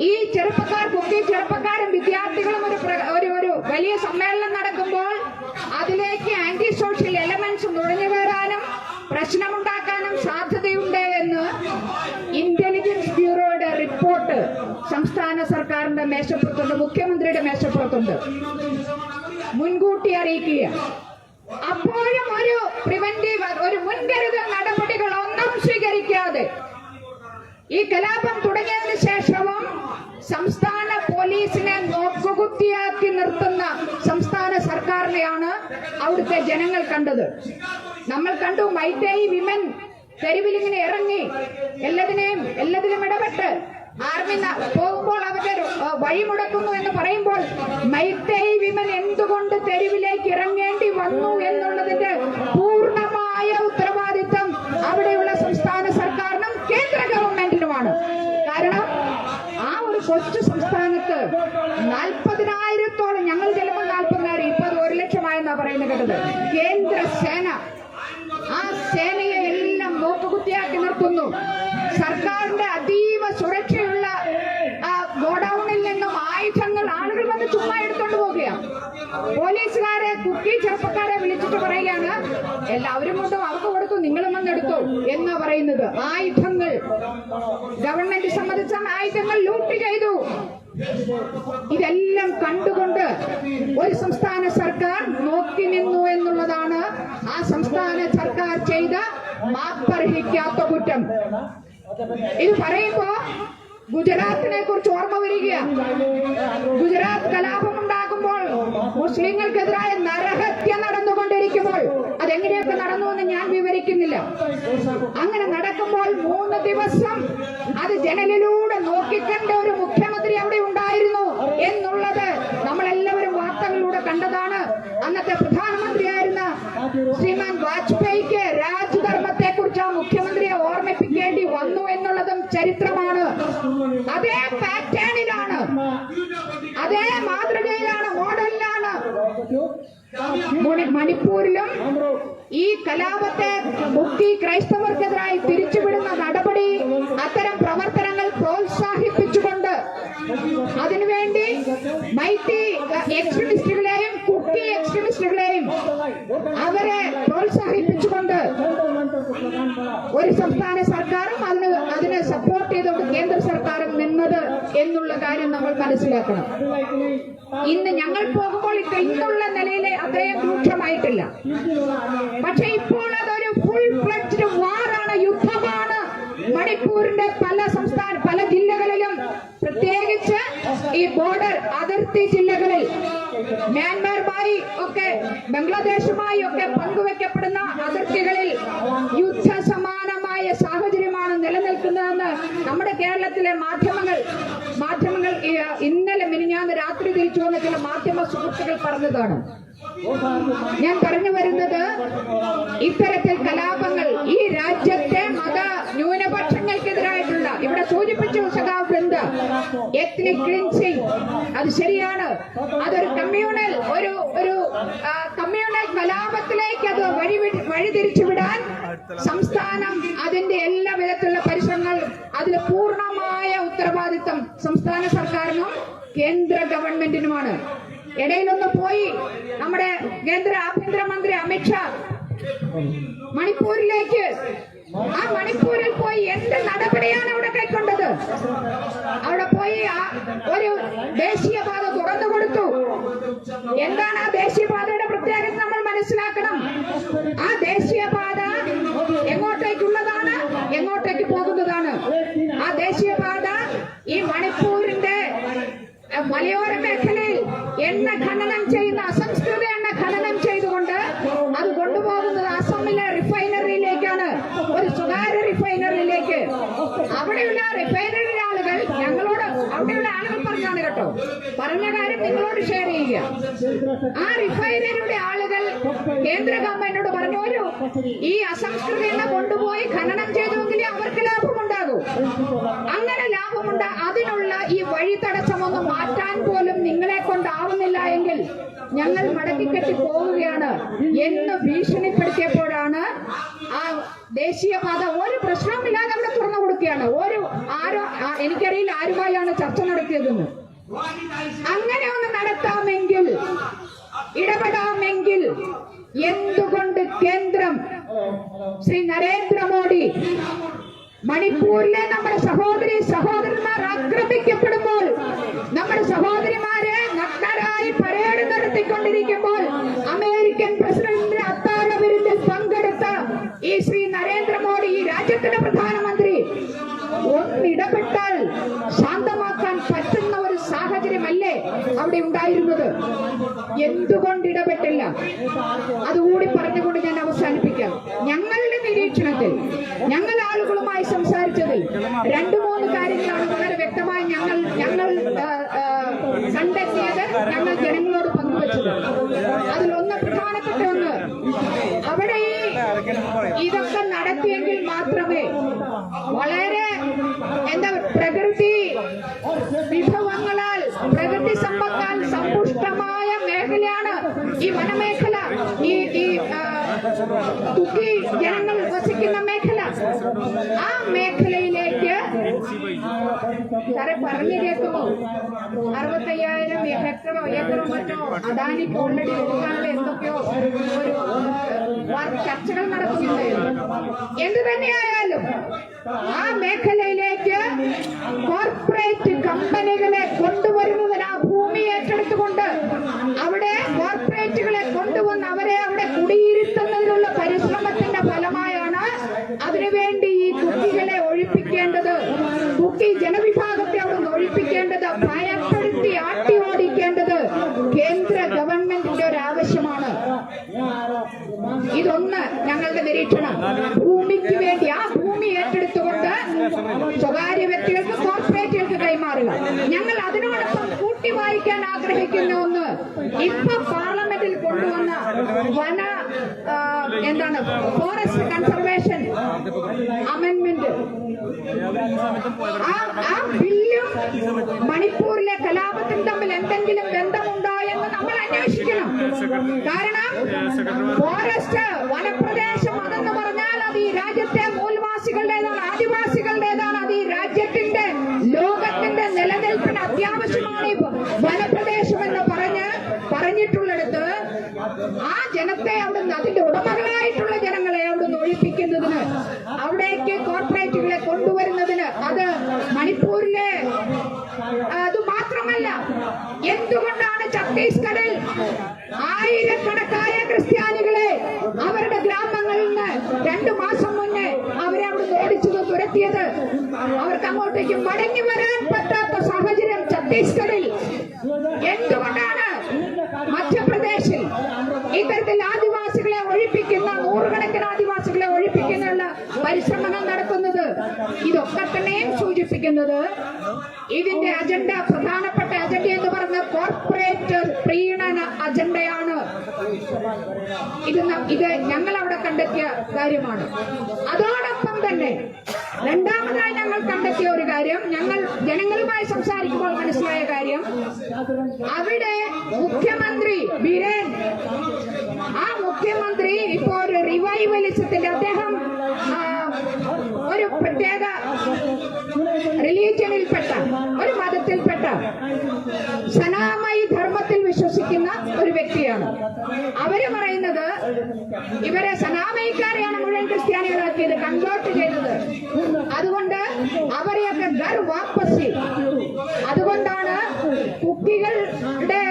ഈ ചെറുപ്പക്കാരും വിദ്യാർത്ഥികളും ഒരു വലിയ സമ്മേളനം നടക്കുമ്പോൾ അതിലേക്ക് ആന്റി സോഷ്യൽ എലമെന്റ്സ് നുഴഞ്ഞു കയറാനും പ്രശ്നമുണ്ടാക്കാനും സാധ്യതയുണ്ട് എന്ന് ഇന്റലിജൻസ് ബ്യൂറോയുടെ റിപ്പോർട്ട് സംസ്ഥാന സർക്കാരിന്റെ മേശപ്പുറത്തുണ്ട്, മുഖ്യമന്ത്രിയുടെ മേശപ്പുറത്തുണ്ട്. മുൻകൂട്ടി അറിയിക്കുക. അപ്പോഴും ഒരു മുൻകരുതൽ നടപടികളൊന്നും സ്വീകരിക്കാതെ ഈ കലാപം തുടങ്ങിയതിനു ശേഷവും സംസ്ഥാന പോലീസിനെ നോക്കുകുത്തിയാക്കി നിർത്തുന്ന സംസ്ഥാന സർക്കാരിനെയാണ് അവിടുത്തെ ജനങ്ങൾ കണ്ടത്. നമ്മൾ കണ്ടു മൈറ്റൈ വിമൻ തെരുവിലിങ്ങനെ ഇറങ്ങി എല്ലാത്തിലും ഇടപെട്ട് ആർമി പോകുമ്പോൾ അവരുടെ വഴി മുടക്കുന്നു എന്ന് പറയുമ്പോൾ മൈറ്റൈ വിമൻ എന്തുകൊണ്ട് തെരുവിലേക്ക് ഇറങ്ങേണ്ടി വന്നു എന്നുള്ളതിന്റെ പൂർണ്ണമായ ഉത്തരവാദിത്വം അവിടെയുള്ള സംസ്ഥാന സർക്കാരിനും കേന്ദ്ര ഗവൺമെന്റിനുമാണ്. കാരണം ആ ഒരു കൊച്ചു സംസ്ഥാനത്ത് 40,000-ഓളം, ഞങ്ങൾ ചെല്ലുമ്പോൾ 40,000, ഇപ്പൊ അത് 1,00,000 പറയുന്നത് കേട്ടത്. കേന്ദ്ര സേന, ആ സേനയെ എല്ലാം നോക്കുകുത്തിയാക്കി നിർത്തുന്നു. സർക്കാരിന്റെ അതീവ സുരക്ഷയുള്ള ഗോഡൌണിൽ നിന്നും ആയുധങ്ങൾ ആളുകൾ വന്ന് ചുമ്മാ എടുത്തോണ്ട് പോവുകയാണ്. പോലീസുകാരെ ചെറുപ്പക്കാരെ വിളിച്ചിട്ട് പറയുകയാണ്, എല്ലാവരും കൊണ്ടും അവർക്ക് കൊടുത്തു, നിങ്ങളും വന്നെടുത്തു എന്നാ പറയുന്നത്. ആയുധങ്ങൾ ഗവൺമെന്റ് സംബന്ധിച്ച ആയുധങ്ങൾ ലൂട്ട് ചെയ്തു. ഇതെല്ലാം കണ്ടുകൊണ്ട് ഒരു സംസ്ഥാന സർക്കാർ നോക്കി നിന്നു എന്നുള്ളതാണ് ആ സംസ്ഥാന സർക്കാർ ചെയ്ത മാപ്പർഹിക്കാത്ത കുറ്റം. ഇത് പറയുമ്പോ ഗുജറാത്തിനെ കുറിച്ച് ഓർമ്മ വരികയാണ്. ഗുജറാത്ത് കലാപമുണ്ടാകുമ്പോൾ മുസ്ലിങ്ങൾക്കെതിരായ നരഹത്യ നടന്നുകൊണ്ടിരിക്കുമ്പോൾ അതെങ്ങനെയൊക്കെ നടന്നു എന്ന് ഞാൻ വിവരിക്കുന്നില്ല. അങ്ങനെ നടക്കുമ്പോൾ 3 ദിവസം അത് ജനലിലൂടെ നോക്കിക്കണ്ട ഒരു മുഖ്യമന്ത്രി അവിടെ ഉണ്ടായിരുന്നു എന്നുള്ളത് നമ്മളെല്ലാവരും വാർത്തകളിലൂടെ കണ്ടതാണ്. അന്നത്തെ പ്രധാനമന്ത്രിയായിരുന്ന ശ്രീമാൻ വാജ്പേയിക്ക് രാജ്ധർമ്മത്തെ കുറിച്ച് ആ മുഖ്യമന്ത്രിയെ ഓർമ്മിപ്പിക്കേണ്ടി വന്നു എന്നുള്ളതും ചരിത്രമാണ്. അതേ പാറ്റേണിലാണ്, അതേ മാതൃകയിലാണ്, മോഡലിലാണ് മണിപ്പൂരിലും ഈ കലാപത്തെ മുക്തി ക്രൈസ്തവർക്കെതിരായി തിരിച്ചുവിടുന്ന നടപടി, അത്തരം പ്രവർത്തനങ്ങൾ പ്രോത്സാഹിപ്പിച്ചുകൊണ്ട് അതിനുവേണ്ടി മൈറ്റി എക്സ്ട്രീമിസ്റ്റുകളെയും കുക്കി എക്സ്ട്രീമിസ്റ്റുകളെയും അവരെ പ്രോത്സാഹിപ്പിച്ചുകൊണ്ട് ഒരു സംസ്ഥാന സർക്കാരും അതിനെ സപ്പോർട്ട് ചെയ്തുകൊണ്ട് കേന്ദ്ര സർക്കാരും നിന്നത് എന്നുള്ള കാര്യം നമ്മൾ മനസ്സിലാക്കണം. ഇന്ന് ഞങ്ങൾ പോകുമ്പോൾ ഇന്നുള്ള നിലയിൽ അത്രയും രൂക്ഷമായിട്ടില്ല. പക്ഷെ ഇപ്പോൾ അതൊരു ഫുൾ ഫ്ലെഡ്ജ്ഡ് വാറാണ്, യുദ്ധമാണ്. മണിപ്പൂരിന്റെ പല ജില്ലകളിലും, പ്രത്യേകിച്ച് ഈ ബോർഡർ അതിർത്തി ജില്ലകളിൽ മ്യാൻമാറുമായി ഒക്കെ ബംഗ്ലാദേശുമായി ഒക്കെ പങ്കുവെക്കപ്പെടുന്ന അതിർത്തികളിൽ യുദ്ധസമാനമായ സാഹചര്യമാണ് നിലനിൽക്കുന്നതെന്ന് നമ്മുടെ കേരളത്തിലെ മാധ്യമങ്ങൾ ഇന്നലെ മിനിഞ്ഞാന്ന് രാത്രി തിരിച്ചു വന്ന ചില മാധ്യമ സുഹൃത്തുക്കൾ പറഞ്ഞതാണ്. ഞാൻ പറഞ്ഞു വരുന്നത്, ഇത്തരത്തിൽ കലാപങ്ങൾ ഈ രാജ്യത്തെ മത ന്യൂനപക്ഷങ്ങൾക്കെതിരായിട്ടുള്ള, ഇവിടെ സൂചിപ്പിച്ചു സഖാവ് വൃന്ദ, എത്നിക് ക്ലീൻസിംഗ്, അത് ശരിയാണ്. അതൊരു കമ്മ്യൂണൽ കലാപത്തിലേക്ക് അത് വഴിതിരിച്ചുവിടാൻ സംസ്ഥാനം അതിന്റെ എല്ലാ വിധത്തിലുള്ള പരിശ്രമങ്ങൾ, അതിൽ പൂർണ്ണമായ ഉത്തരവാദിത്വം സംസ്ഥാന സർക്കാരിനും കേന്ദ്ര ഗവൺമെന്റിനുമാണ്. ഇടയിലൊന്ന് പോയി നമ്മുടെ കേന്ദ്ര ആഭ്യന്തരമന്ത്രി അമിത്ഷാ മണിപ്പൂരിൽ പോയി എന്ത് നടപടിയാണ് അവിടെ കൈക്കൊണ്ടത്? അവിടെ പോയി ഒരു ദേശീയപാത തുറന്നു കൊടുത്തു. എന്താണ് ആ ദേശീയപാതയുടെ പ്രത്യേകത നമ്മൾ മനസ്സിലാക്കണം. ആ ദേശീയപാത എങ്ങോട്ടേക്കുള്ളതാണ്, എങ്ങോട്ടേക്ക് പോകുന്നതാണ്. ആ ദേശീയപാത ഈ മണിപ്പൂരിന്റെ മലയോര മേഖലയിൽ എണ്ണ ഖനനം ചെയ്യുന്ന, അസംസ്കൃത എണ്ണ ഖനനം ചെയ്തുകൊണ്ട് അത് കൊണ്ടുപോകുന്നത് അസമിലെ റിഫൈനറിയിലേക്കാണ്, ഒരു സ്വകാര്യ റിഫൈനറിയിലേക്ക്. അവിടെയുള്ള റിഫൈനറി ആളുകൾ അവിടെയുള്ള ആളുകൾ പറഞ്ഞാണ് കേട്ടോ, പറഞ്ഞ കാര്യം നിങ്ങളോട് ഷെയർ ചെയ്യുക. ആ റിഫൈനറിയുടെ ആളുകൾ കേന്ദ്ര ഗവൺമെന്റിനോട് പറഞ്ഞു, ഈ അസംസ്കൃത എണ്ണ കൊണ്ടുപോയി ഖനനം ചെയ്തെങ്കിലേ അവർക്ക് ലാഭമുണ്ടാകൂ. അങ്ങനെ ലാഭമുണ്ട്, അതിനുള്ള ഈ വഴി തടസ്സമൊന്ന് മാറ്റാൻ പോലും നിങ്ങളെ കൊണ്ടാവുന്നില്ല എങ്കിൽ ഞങ്ങൾ മടക്കിക്കെട്ടി പോവുകയാണ് എന്ന് ഭീഷണിപ്പെടുത്തിയപ്പോഴാണ് ആ ദേശീയപാത ഒരു പ്രശ്നവുമില്ലാതെ അവിടെ തുറന്നു കൊടുക്കുകയാണ്. എനിക്കറിയില്ല ആരുമായാണ് ചർച്ച നടത്തിയതെന്ന്. അങ്ങനെ ഒന്ന് നടത്താമെങ്കിൽ, ഇടപെടാമെങ്കിൽ എന്തുകൊണ്ട് കേന്ദ്രം ശ്രീ നരേന്ദ്രമോദി മണിപ്പൂരിലെ നമ്മുടെ സഹോദരന്മാർ ആക്രമിക്കപ്പെടുമ്പോൾ, നമ്മുടെ സഹോദരിമാരെ നഗ്നരായി പരേഡ് നടത്തിക്കൊണ്ടിരിക്കുമ്പോൾ അമേരിക്കൻ പ്രസിഡന്റിന്റെ അത്താഴ വിരുന്നിൽ പങ്കെടുത്ത ഈ ശ്രീ നരേന്ദ്രമോദി, ഈ രാജ്യത്തിന്റെ പ്രധാനമന്ത്രി, ഒന്നിടപെട്ടാൽ ശാന്തമാക്കാൻ പറ്റുന്ന ഒരു സാഹചര്യമല്ലേ അവിടെ ഉണ്ടായിരുന്നത്? എന്തുകൊണ്ട് ഇടപെട്ടില്ല? അതുകൂടി പറഞ്ഞുകൊണ്ട് ഞാൻ അവസാനിപ്പിക്കാം. ഞങ്ങളുടെ നിരീക്ഷണത്തിൽ, ഞങ്ങൾ ആളുകളുമായി സംസാരിച്ചതിൽ 2-3 കാര്യങ്ങളാണ് വളരെ വ്യക്തമായി ഞങ്ങൾ കണ്ടെത്തിയത്, ഞങ്ങൾ ജനങ്ങളോട് പങ്കുവച്ചത്. അതിലൊന്ന്, പ്രധാനപ്പെട്ട ഒന്ന്, അവിടെ ഇതൊക്കെ നടത്തിയെങ്കിൽ മാത്രമേ വളരെ പ്രകൃതി വിഭവങ്ങളാൽ, പ്രകൃതി സമ്പത്താൽ സമ്പുഷ്ടമായ മേഖലയാണ് ഈ വനമേഖല, ഈ കുക്കി ജനങ്ങൾ വസിക്കുന്ന മേഖല. ആ മേഖലയിലേക്ക് പറഞ്ഞു കേൾക്കുമോ, 65,000 ഏക്കറോ മറ്റോ അദാനിക്ക് ഓൾറെഡി എടുക്കാനുള്ള എന്തൊക്കെയോ ഒരു ചർച്ചകൾ നടക്കുന്നുണ്ടായിരുന്നു. എന്തു തന്നെയായാലും ആ മേഖലയിലേക്ക് കോർപ്പറേറ്റ് കമ്പനികളെ കൊണ്ടുവരുന്നതിന്, ആ ഭൂമി ഏറ്റെടുത്തുകൊണ്ട് അവിടെ കോർപ്പറേറ്റുകളെ കൊണ്ടുവന്ന് അവരെ അവിടെ കുടിയിരുത്തുന്നതിനുള്ള പരിശ്രമത്തിന്റെ ഫലമായാണ് അതിനുവേണ്ടി ഈ കുക്കികളെ ഒഴിപ്പിക്കേണ്ടത്, കുക്കി ജനവിഭാഗത്തെ അവിടെ നിന്ന് ഒഴിപ്പിക്കേണ്ടത്, ഭയപ്പെടുത്തി ആട്ടി ഓടിക്കേണ്ടത് കേന്ദ്ര ഗവൺമെന്റിന്റെ ഒരു ആവശ്യമാണ്. ഇതൊന്ന് ഞങ്ങളുടെ നിരീക്ഷണം. ഭൂമിക്ക് വേണ്ടി ആ ഭൂമി ഏറ്റെടുത്തുകൊണ്ട് സ്വകാര്യ വ്യക്തികൾക്ക്, കോർപ്പറേറ്റുകൾക്ക് കൈമാറുക. ഞങ്ങൾ അതിനോടൊപ്പം കൂട്ടി വായിക്കാൻ ആഗ്രഹിക്കുന്ന ഒന്ന്, ഇപ്പൊ പാർലമെന്റിൽ കൊണ്ടുവന്ന ഫോറസ്റ്റ് കൺസർവേഷൻ അമെന്റ്മെന്റ്, ആ ബില്ലും മണിപ്പൂരിലെ കലാപത്തിനും തമ്മിൽ എന്തെങ്കിലും ബന്ധമുണ്ടോ എന്ന് നമ്മൾ അന്വേഷിക്കണം. കാരണം ഫോറസ്റ്റ് വനപ്രദേശം അതെന്ന് പറഞ്ഞാൽ അത് ഈ രാജ്യത്തെ മൂൽവാസികളുടേതാണ്, ആദിവാസികളുടേതാണ്. അത് ഈ രാജ്യത്തിന്റെ, ലോകത്തിന്റെ നിലനിൽപ്പിന് അത്യാവശ്യമാണ് ഈ വനപ്രദേശം എന്ന് പറഞ്ഞിട്ടുള്ളിടത്ത് ആ ജനത്തെ അവിടുന്ന്, അതിന്റെ ഉടമകളായിട്ടുള്ള ജനങ്ങളെ അവിടുന്ന് ഒഴിപ്പിക്കുന്നതിന്, അവിടേക്ക് കോർപ്പറേറ്റുകളെ കൊണ്ടുവരുന്നതിന്, അത് മണിപ്പൂരിലെ അത് മാത്രമല്ല, എന്തുകൊണ്ടാണ് ഛത്തീസ്ഗഡിൽ ആയിരക്കണക്കായ ക്രിസ്ത്യാനികളെ അവരുടെ ഗ്രാമങ്ങളിൽ നിന്ന് 2 മാസം മുന്നേ അവരെ അവിടുന്ന് ഓടിച്ചത്, തുരത്തിയത്? അവർക്ക് അങ്ങോട്ടേക്ക് മടങ്ങി വരാൻ പറ്റാത്ത സാഹചര്യം ഛത്തീസ്ഗഡിൽ. എന്തുകൊണ്ടാണ് മധ്യപ്രദേശിൽ ഇത്തരത്തിൽ ആദിവാസികളെ ഒഴിപ്പിക്കുന്ന, 100 കണക്കിന് ആദിവാസികളെ ഒഴിപ്പിക്കാനുള്ള പരിശ്രമങ്ങൾ നടത്തുന്നത്? ഇതൊക്കെ തന്നെയും സൂചിപ്പിക്കുന്നത് ഇതിന്റെ അജണ്ട, പ്രധാനപ്പെട്ട അജണ്ട എന്ന് പറഞ്ഞ കോർപ്പറേറ്റ് പ്രീണന അജണ്ടയാണ്. ഇത് ഞങ്ങൾ അവിടെ കണ്ടെത്തിയ കാര്യമാണ്. അതോടൊപ്പം തന്നെ രണ്ടാമതായി ഞങ്ങൾ കണ്ടെത്തിയ ഒരു കാര്യം, ഞങ്ങൾ ജനങ്ങളുമായി സംസാരിക്കുമ്പോൾ മനസ്സിലായ കാര്യം, അവിടെ മുഖ്യമന്ത്രി ബിരേൻ, ആ മുഖ്യമന്ത്രി ഇപ്പോ ഒരു റിവൈവലിസത്തിന്റെ, അദ്ദേഹം ഒരു പ്രത്യേക റിലീജിയനിൽപ്പെട്ട, ഒരു മതത്തിൽപ്പെട്ട, സനാമയി ധർമ്മത്തിൽ വിശ്വസിക്കുന്ന ഒരു വ്യക്തിയാണ്. അവര് പറയുന്നത് ഇവരെ സനാമയിക്കാരെയാണ് മുഴുവൻ ക്രിസ്ത്യാനികളാക്കിയത്, കൺവേർട്ട് ചെയ്തത്. അതുകൊണ്ട് അവരെയൊക്കെ ഗർ വാപ്പസി, അതുകൊണ്ടാണ് കുക്കികളുടെ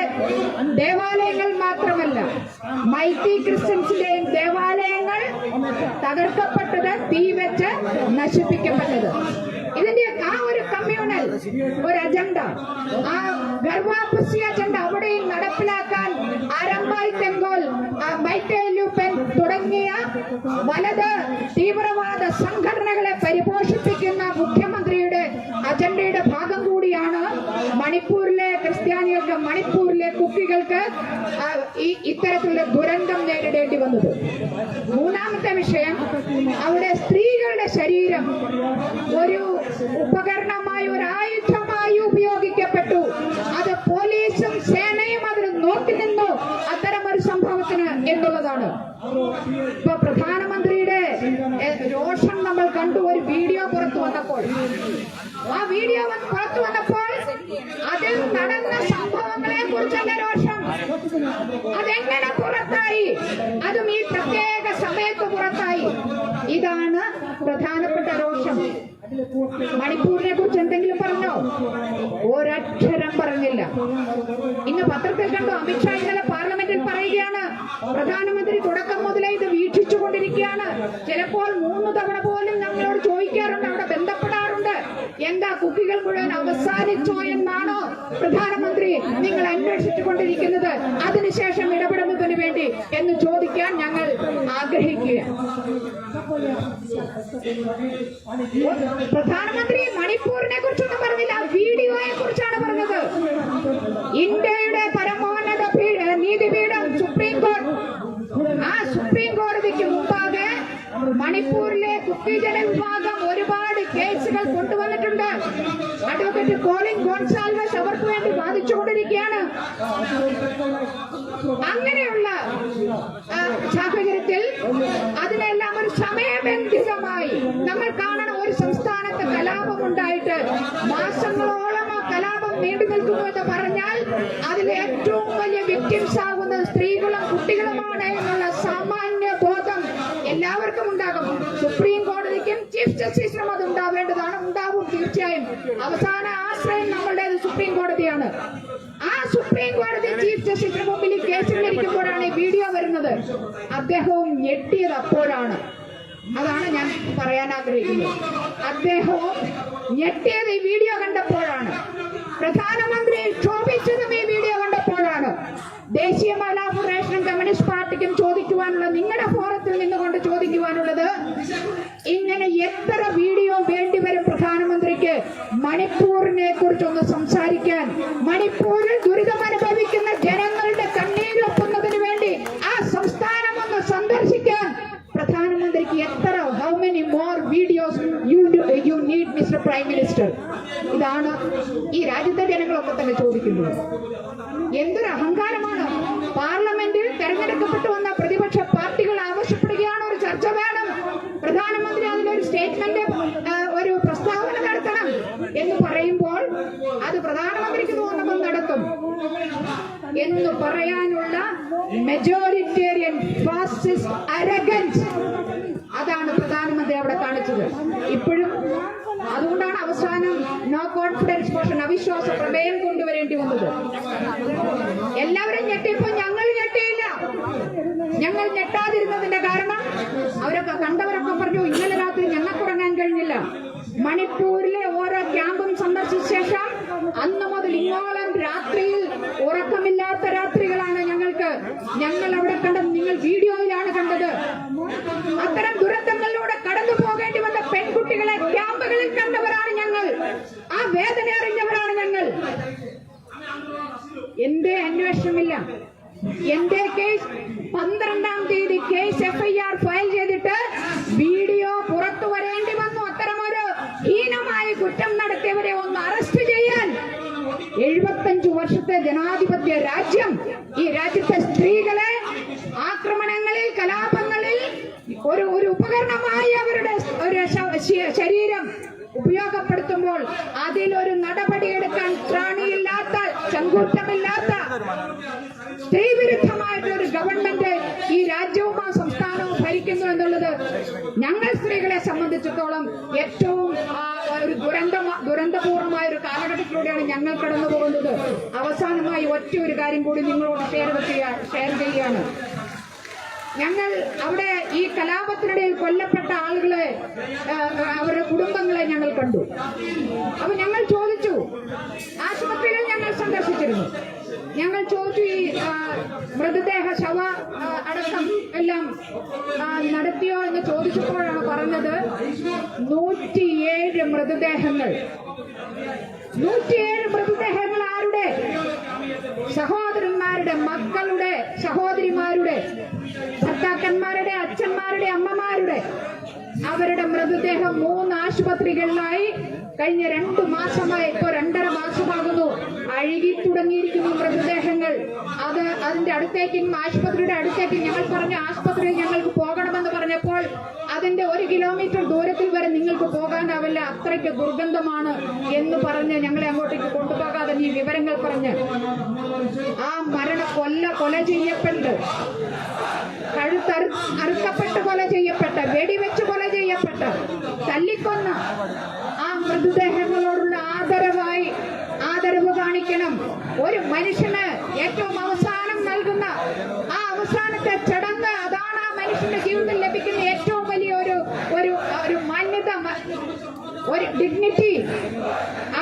ദേവാലയങ്ങൾ മാത്രമല്ല മൈറ്റി ക്രിസ്ത്യൻസിന്റെയും ദേവാലയങ്ങൾ തകർക്കപ്പെട്ടത്, തീ വെച്ച് നശിപ്പിക്കപ്പെട്ടത്. ഇതിന്റെ ആ ഒരു കമ്മ്യൂണൽ ഒരു അജണ്ട, ആ ഗർവാപ്പസി അജണ്ട അവിടെയും നടപ്പിലാക്കാൻ ആരംഭായ് തെങ്കോൽ, മൈറ്റേലുപെൻ തുടങ്ങിയ വലത് തീവ്രവാദ സംഘടനകളെ പരിപോഷിപ്പിക്കുന്ന മുഖ്യമന്ത്രിയുടെ അജണ്ടയുടെ ഭാഗം കൂടിയാണ് മണിപ്പൂർ ക്രിസ്ത്യാനികൾക്ക്, മണിപ്പൂരിലെ കുക്കികൾക്ക് ഇത്തരത്തിലുള്ള ദുരന്തം നേരിടേണ്ടി വന്നത്. മൂന്നാമത്തെ വിഷയം, അവിടെ സ്ത്രീകളുടെ ശരീരം ഒരു ഉപകരണമായി, ഒരു ആയുധമായി ഉപയോഗിക്കപ്പെട്ടു. അത് പോലീസും സേനയും അതിന് നോക്കി നിന്നു അത്തരമൊരു സംഭവത്തിന് എന്നുള്ളതാണ്. ഇപ്പൊ പ്രധാനമന്ത്രിയുടെ രോഷം നമ്മൾ കണ്ടു. ഒരു വീഡിയോ പുറത്തു വന്നപ്പോൾ, ആ വീഡിയോ പുറത്തു വന്നപ്പോൾ അതിൽ നടന്ന സംഭവങ്ങളെ കുറിച്ചുള്ള രോഷം അതെങ്ങനെ പുറത്തായി, അതും ഈ പ്രത്യേക സമയത്ത് പുറത്തായി. ഇതാണ് പ്രധാനപ്പെട്ട രോഷം. മണിപ്പൂരിനെ കുറിച്ച് എന്തെങ്കിലും പറഞ്ഞോ? ഒരക്ഷരം പറഞ്ഞില്ല. ഇന്ന് പത്രത്തിൽ കണ്ടു, അമിത്ഷാ ഇന്നലെ പാർലമെന്റിൽ പറയുകയാണ്, പ്രധാനമന്ത്രി തുടക്കം മുതലേ ഇത് വീക്ഷിച്ചുകൊണ്ടിരിക്കുകയാണ്. ചിലപ്പോൾ 3 തവണ പോലും ഞങ്ങളോട് ചോദിക്കാറുണ്ട്, അവിടെ ബന്ധപ്പെടാറുണ്ട്, എന്താ കുക്കികൾ മുഴുവൻ അവസാനിച്ചോ എന്നാണോ പ്രധാനമന്ത്രി നിങ്ങൾ അന്വേഷിച്ചുകൊണ്ടിരിക്കുന്നത്, അതിനുശേഷം ഇടപെടുന്നതിന് വേണ്ടി എന്ന് ചോദിക്കാൻ ഞങ്ങൾ ആഗ്രഹിക്കുക. പ്രധാനമന്ത്രി മണിപ്പൂരിനെ കുറിച്ചൊന്നും പറഞ്ഞില്ല, വീഡിയോയെ കുറിച്ചാണ് പറഞ്ഞത്. ഇന്ത്യയുടെ പരമോന്നത നീതിപീഠം സുപ്രീം കോടതി, ആ സുപ്രീം കോടതിക്ക് മുമ്പാകെ മണിപ്പൂരിലെ കുക്കി ജനവിഭാഗം ഒരുപാട് കേസുകൾ കൊണ്ടുവന്നിട്ടുണ്ട്. അഡ്വക്കേറ്റ് കോളിൻ ഗോൺസാൽവസ് അവർക്ക് വേണ്ടി വാദിച്ചുകൊണ്ടിരിക്കുകയാണ്. അങ്ങനെയുള്ള സാഹചര്യത്തിൽ അതിനെല്ലാം ഒരു സമയബന്ധിതമായി നമ്മൾ കാണണം. ഒരു സംസ്ഥാനത്ത് കലാപമുണ്ടായിട്ട് മാസങ്ങളോളം ആ കലാപം നീണ്ടു നിൽക്കുന്നു എന്ന് പറഞ്ഞാൽ അതിൽ ഏറ്റവും വലിയ വിക്ടിംസ് ആകുന്നത് സ്ത്രീകളും കുട്ടികളുമാണ് എന്നുള്ള സാമാന്യ ബോധം എല്ലാവർക്കും ഉണ്ടാകും. സുപ്രീം കോടതിക്കും ചീഫ് ജസ്റ്റിസിനും അത് ഉണ്ടാവേണ്ടതാണ്, ഉണ്ടാവും തീർച്ചയായും. അവസാന ആശ്രയം നമ്മളുടേത് സുപ്രീം കോടതിയാണ്. ആ സുപ്രീം കോടതി ചീഫ് ജസ്റ്റിസിന് മുമ്പിൽ ഈ കേസുകളിരിക്കുമ്പോഴാണ് ഈ വീഡിയോ വരുന്നത്. അദ്ദേഹവും ഞെട്ടിയത് അപ്പോഴാണ്. അതാണ് ഞാൻ പറയാൻ ആഗ്രഹിക്കുന്നത്. അദ്ദേഹവും ഞെട്ടിയത് ഈ വീഡിയോ കണ്ടപ്പോഴാണ്. പ്രധാനമന്ത്രി ക്ഷോഭിച്ചതും ഈ വീഡിയോ കണ്ടപ്പോഴാണ്. ദേശീയ മഹിളാ ഫെഡറേഷനും കമ്മ്യൂണിസ്റ്റ് പാർട്ടിക്കും ചോദിക്കുവാനുള്ളത്, നിങ്ങളുടെ ഫോറത്തിൽ നിന്നുകൊണ്ട് ചോദിക്കുവാനുള്ളത്, ഇങ്ങനെ എത്ര വീഡിയോ വേണ്ടിവരും പ്രധാനമന്ത്രിക്ക് മണിപ്പൂരിനെ കുറിച്ചൊന്ന് സംസാരിക്കാൻ? മണിപ്പൂരിൽ ദുരിതമനുഭവിക്കുന്ന ജനങ്ങളുടെ കണ്ണീരൊപ്പുന്നതിന് വേണ്ടി ആ സംസ്ഥാനം ഒന്ന് സന്ദർശിക്കാൻ പ്രധാനമന്ത്രിക്ക് എത്ര, how many more videos you need mister prime minister? ഇതാണ് ഈ രാജ്യത്തെ ജനങ്ങളൊക്കെ തന്നെ ചോദിക്കുന്നത്. എന്തൊരു അഹങ്കാരമാണ്! പാർലമെന്റിൽ തെരഞ്ഞെടുക്കപ്പെട്ടു വന്ന പ്രതിപക്ഷ പാർട്ടികൾ ആവശ്യപ്പെടുകയാണ്, ഒരു ചർച്ച വേണം, പ്രധാനമന്ത്രി അതിലൊരു സ്റ്റേറ്റ്മെന്റ്, ഒരു പ്രസ്താവന നടത്തണം എന്ന് പറയുമ്പോൾ അത് പ്രധാനമന്ത്രിക്ക് തോന്നുമ്പോൾ നടത്തും എന്ന് പറയാനുള്ള മെജോറിറ്റേറിയൻ ഫാസിസ്റ്റ് അരഗൻസ്, അതാണ് പ്രധാനമന്ത്രി അവിടെ കാണിച്ചത്. ഇപ്പോഴും അതുകൊണ്ടാണ് അവസാനം നോ കോൺഫിഡൻസ് മോഷൻ, അവിശ്വാസ പ്രമേയം കൊണ്ടുവരേണ്ടി വന്നത്. എല്ലാവരും ഞെട്ടിയപ്പോൾ ഞങ്ങൾ ഞെട്ടിയില്ല. ഞങ്ങൾ ഞെട്ടാതിരുന്നതിന്റെ കാരണം അവരൊക്കെ കണ്ടവരൊക്കെ പറഞ്ഞു, ഇന്നലെ രാത്രി ഞങ്ങൾക്ക് ഉറങ്ങാൻ കഴിഞ്ഞില്ല. മണിപ്പൂരിലെ ഓരോ ക്യാമ്പും സന്ദർശിച്ച ശേഷം അന്ന് മുതൽ ഇങ്ങോളം രാത്രിയിൽ ഉറക്കമില്ലാത്ത രാത്രികളാണ് ഞങ്ങൾക്ക്. ഞങ്ങൾ അവിടെ കണ്ടത് നിങ്ങൾ വീഡിയോയിലാണ് കണ്ടത്. അത്തരം ദുരന്തങ്ങളിലൂടെ കടന്നു പോകേണ്ടി വന്ന പെൺകുട്ടികളെ ക്യാമ്പുകളിൽ കണ്ടവരാണ് ഞങ്ങൾ. ആ വേദന അറിഞ്ഞവരാണ് ഞങ്ങൾ. എന്റെ അന്വേഷണമില്ല. എന്റെ കേസ് 12-ാം തീയതി കേസ് FIR ഫയൽ ചെയ്തിട്ട് വീഡിയോ പുറത്തു വരേണ്ടി വന്നു. അത്തരമൊരു ഹീനമായ കുറ്റം നടത്തിയവരെ ഒന്ന് അറസ്റ്റ് ചെയ്യാൻ 75 വർഷത്തെ ജനാധിപത്യ രാജ്യം ഈ രാജ്യത്തെ സ്ത്രീകളെ ആക്രമണങ്ങളിൽ, കലാപങ്ങളിൽ ഒരു ഉപകരണമായി അവരുടെ ശരീരം ഉപയോഗപ്പെടുത്തുമ്പോൾ അതിലൊരു നടപടിയെടുക്കാൻ ത്രാണിയില്ലാത്ത, ചങ്കൂറ്റമില്ലാത്ത, സ്ത്രീവിരുദ്ധമായിട്ടൊരു ഗവൺമെന്റ് ഈ രാജ്യവും ആ സംസ്ഥാനവും ഭരിക്കുന്നു എന്നുള്ളത് ഞങ്ങൾ സ്ത്രീകളെ സംബന്ധിച്ചിടത്തോളം ഏറ്റവും ഒരു ദുരന്തപൂർണമായ ഒരു കാലഘട്ടത്തിലൂടെയാണ് ഞങ്ങൾ കടന്നു പോകുന്നത്. അവസാനമായി ഒറ്റ ഒരു കാര്യം കൂടി നിങ്ങളോട് ഷെയർ ചെയ്യുകയാണ്. ഞങ്ങൾ അവിടെ ഈ കലാപത്തിനിടയിൽ കൊല്ലപ്പെട്ട ആളുകളെ, അവരുടെ കുടുംബങ്ങളെ ഞങ്ങൾ കണ്ടു. അപ്പൊ ഞങ്ങൾ ചോദിച്ചു, ആശുപത്രികൾ ഞങ്ങൾ സന്ദർശിച്ചിരുന്നു. ഞങ്ങൾ ചോദിച്ചു, ഈ മൃതദേഹ ശവ അടക്കം എല്ലാം നടത്തിയോ എന്ന് ചോദിച്ചപ്പോഴാണ് പറഞ്ഞത് 107 മൃതദേഹങ്ങൾ. 107 മൃതദേഹങ്ങൾ ആരുടെ? സഹോദരന്മാരുടെ, മക്കളുടെ, സഹോദരിമാരുടെ, ഭർത്താക്കന്മാരുടെ, അച്ഛന്മാരുടെ, അമ്മമാരുടെ അവരുടെ മൃതദേഹം 3 ആശുപത്രികളിലായി കഴിഞ്ഞ 2 മാസമായി, ഇപ്പോൾ 2.5 മാസമാകുന്നു, അഴുകി തുടങ്ങിയിരിക്കുന്നു മൃതദേഹങ്ങൾ. അതിന്റെ അടുത്തേക്കും, ആശുപത്രിയുടെ അടുത്തേക്ക് ഞങ്ങൾ പറഞ്ഞു, ആശുപത്രിയിൽ ഞങ്ങൾക്ക് പോകണമെന്ന് പറഞ്ഞപ്പോൾ അതിന്റെ 1 കിലോമീറ്റർ ദൂരത്തിൽ വരെ നിങ്ങൾക്ക് പോകാനാവില്ല, അത്രയ്ക്ക് ദുർഗന്ധമാണ് എന്ന് പറഞ്ഞ് ഞങ്ങളെ അങ്ങോട്ടേക്ക് കൊണ്ടുപോകാതെ ഈ വിവരങ്ങൾ പറഞ്ഞ് ആ കൊല ചെയ്യപ്പെട്ട്, അറുക്കപ്പെട്ട് കൊല ചെയ്യപ്പെട്ട, വെടിവെച്ച് കൊല ചെയ്യപ്പെട്ട, തല്ലിക്കൊന്ന ആ മൃതദേഹങ്ങളോടുള്ള ആദരവ് കാണിക്കണം. ഒരു മനുഷ്യന് ഏറ്റവും അവസാനം നൽകുന്ന ആ അവസാനത്തെ ചടങ്ങ്, അതാണ് ആ മനുഷ്യന്റെ ജീവിതത്തിൽ ലഭിക്കുന്ന ഏറ്റവും വലിയ ഒരു മാന്യത, ഒരു ഡിഗ്നിറ്റി.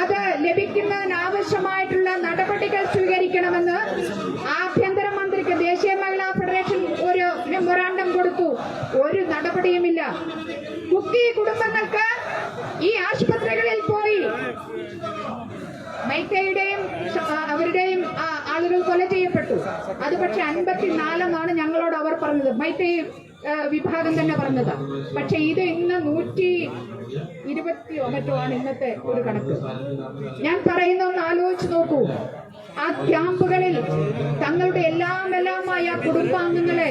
അത് ലഭിക്കുന്നതിനാവശ്യമായിട്ടുള്ള നടപടികൾ സ്വീകരിക്കണമെന്ന് ആഭ്യന്തരമന്ത്രിക്ക് ദേശീയ മഹിളാ ഫെഡറേഷൻ ഒരു മെമ്മോറാണ്ടം കൊടുത്തു. ഒരു നടപടിയുമില്ല. കുക്കി കുടുംബങ്ങൾക്ക് ഈ ആശുപത്രികളിൽ പോയി മൈത്തയുടെയും അവരുടെയും ആളുകൾ കൊല ചെയ്യപ്പെട്ടു. അത് പക്ഷെ 54 എന്നാണ് ഞങ്ങളോട് അവർ പറഞ്ഞത്, മൈത്തൈ വിഭാഗം തന്നെ പറഞ്ഞത്. പക്ഷെ ഇത് ഇന്ന് 120 മറ്റോ ആണ് ഇന്നത്തെ ഒരു കണക്ക്. ഞാൻ പറയുന്ന ഒന്ന് ആലോചിച്ച് നോക്കൂ. ആ ക്യാമ്പുകളിൽ തങ്ങളുടെ എല്ലാമായ കുടുംബാംഗങ്ങളെ,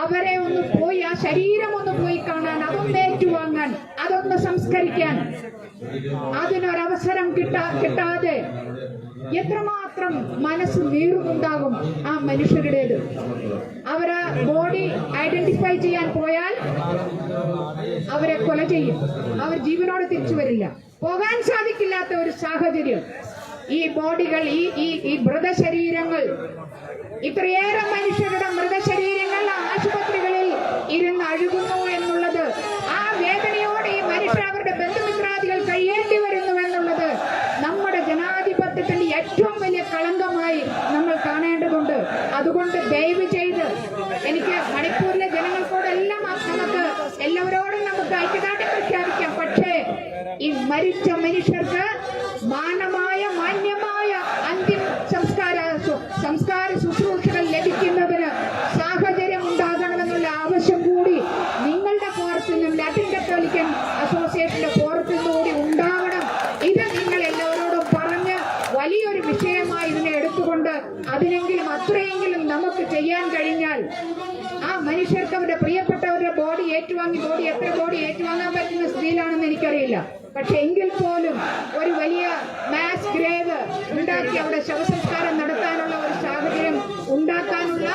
അവരെ ഒന്ന് പോയി, ആ ശരീരം ഒന്ന് പോയി കാണാൻ, അതൊന്ന് ഏറ്റുവാങ്ങാൻ, അതൊന്ന് സംസ്കരിക്കാൻ അതിനൊരവസരം കിട്ടാതെ എത്രമാത്രം മനസ്സ് നീറുന്നുണ്ടാകും ആ മനുഷ്യരുടേത്. അവര് ബോഡി ഐഡന്റിഫൈ ചെയ്യാൻ പോയാൽ അവരെ കൊല ചെയ്യും, അവർ ജീവനോടെ തിരിച്ചു വരില്ല, പോകാൻ സാധിക്കില്ലാത്ത ഒരു സാഹചര്യം. ഈ ബോഡികൾ, ഈ മൃതശരീരങ്ങൾ, ഇത്രയേറെ മനുഷ്യരുടെ മൃതശരീരങ്ങൾ ആശുപത്രികളിൽ ഇരുന്ന് അഴുകുന്നു എന്നുള്ളത്, ആ വേദനയോടെ ഈ മനുഷ്യർ അവരുടെ ബന്ധുമിത്രാദികൾ കഴിയേണ്ടി വരുന്നു എന്നുള്ളത് നമ്മുടെ ജനാധിപത്യത്തിന്റെ ഏറ്റവും വലിയ കളങ്കമായി നമ്മൾ കാണേണ്ടതുണ്ട്. അതുകൊണ്ട് ദയവ് ചെയ്ത് എനിക്ക് മണിപ്പൂരിലെ ജനങ്ങൾക്കോടെല്ലാം എല്ലാവരോടും നമുക്ക് ഐക്യദാർഢ്യം പ്രഖ്യാപിക്കാം. പക്ഷേ ഈ മരിച്ച മനുഷ്യർക്ക് മാന്യമായ അന്തിമ സംസ്കാര ശുശ്രൂഷകൾ ലഭിക്കുന്നതിന് സാഹചര്യം ഉണ്ടാകണമെന്നുള്ള ആവശ്യം കൂടി നിങ്ങളുടെ പുറത്തു നിന്നും, ലാറ്റിൻ കത്തോലിക്കൻ അസോസിയേഷന്റെ പുറത്തു നിന്നുകൂടി ഉണ്ടാവണം. ഇത് നിങ്ങൾ എല്ലാവരോടും പറഞ്ഞ് വലിയൊരു വിഷയമായി ഇതിനെ എടുത്തുകൊണ്ട് അതിനെങ്കിലും അത്രയെങ്കിലും നമുക്ക് ചെയ്യാൻ കഴിഞ്ഞാൽ ആ മനുഷ്യർക്ക് അവരുടെ പ്രിയപ്പെട്ടവരുടെ ബോഡി എത്ര ബോഡി ഏറ്റുവാങ്ങാൻ പറ്റുന്ന സ്ഥിതിയിലാണെന്ന് എനിക്കറിയില്ല. പക്ഷെ എങ്കിൽ പോലും ഒരു വലിയ മാസ് ഗ്രേവ് ഉണ്ടാക്കി അവിടെ ശവസംസ്കാരം നടത്താനുള്ള ഒരു സാഹചര്യം ഉണ്ടാക്കാനുള്ള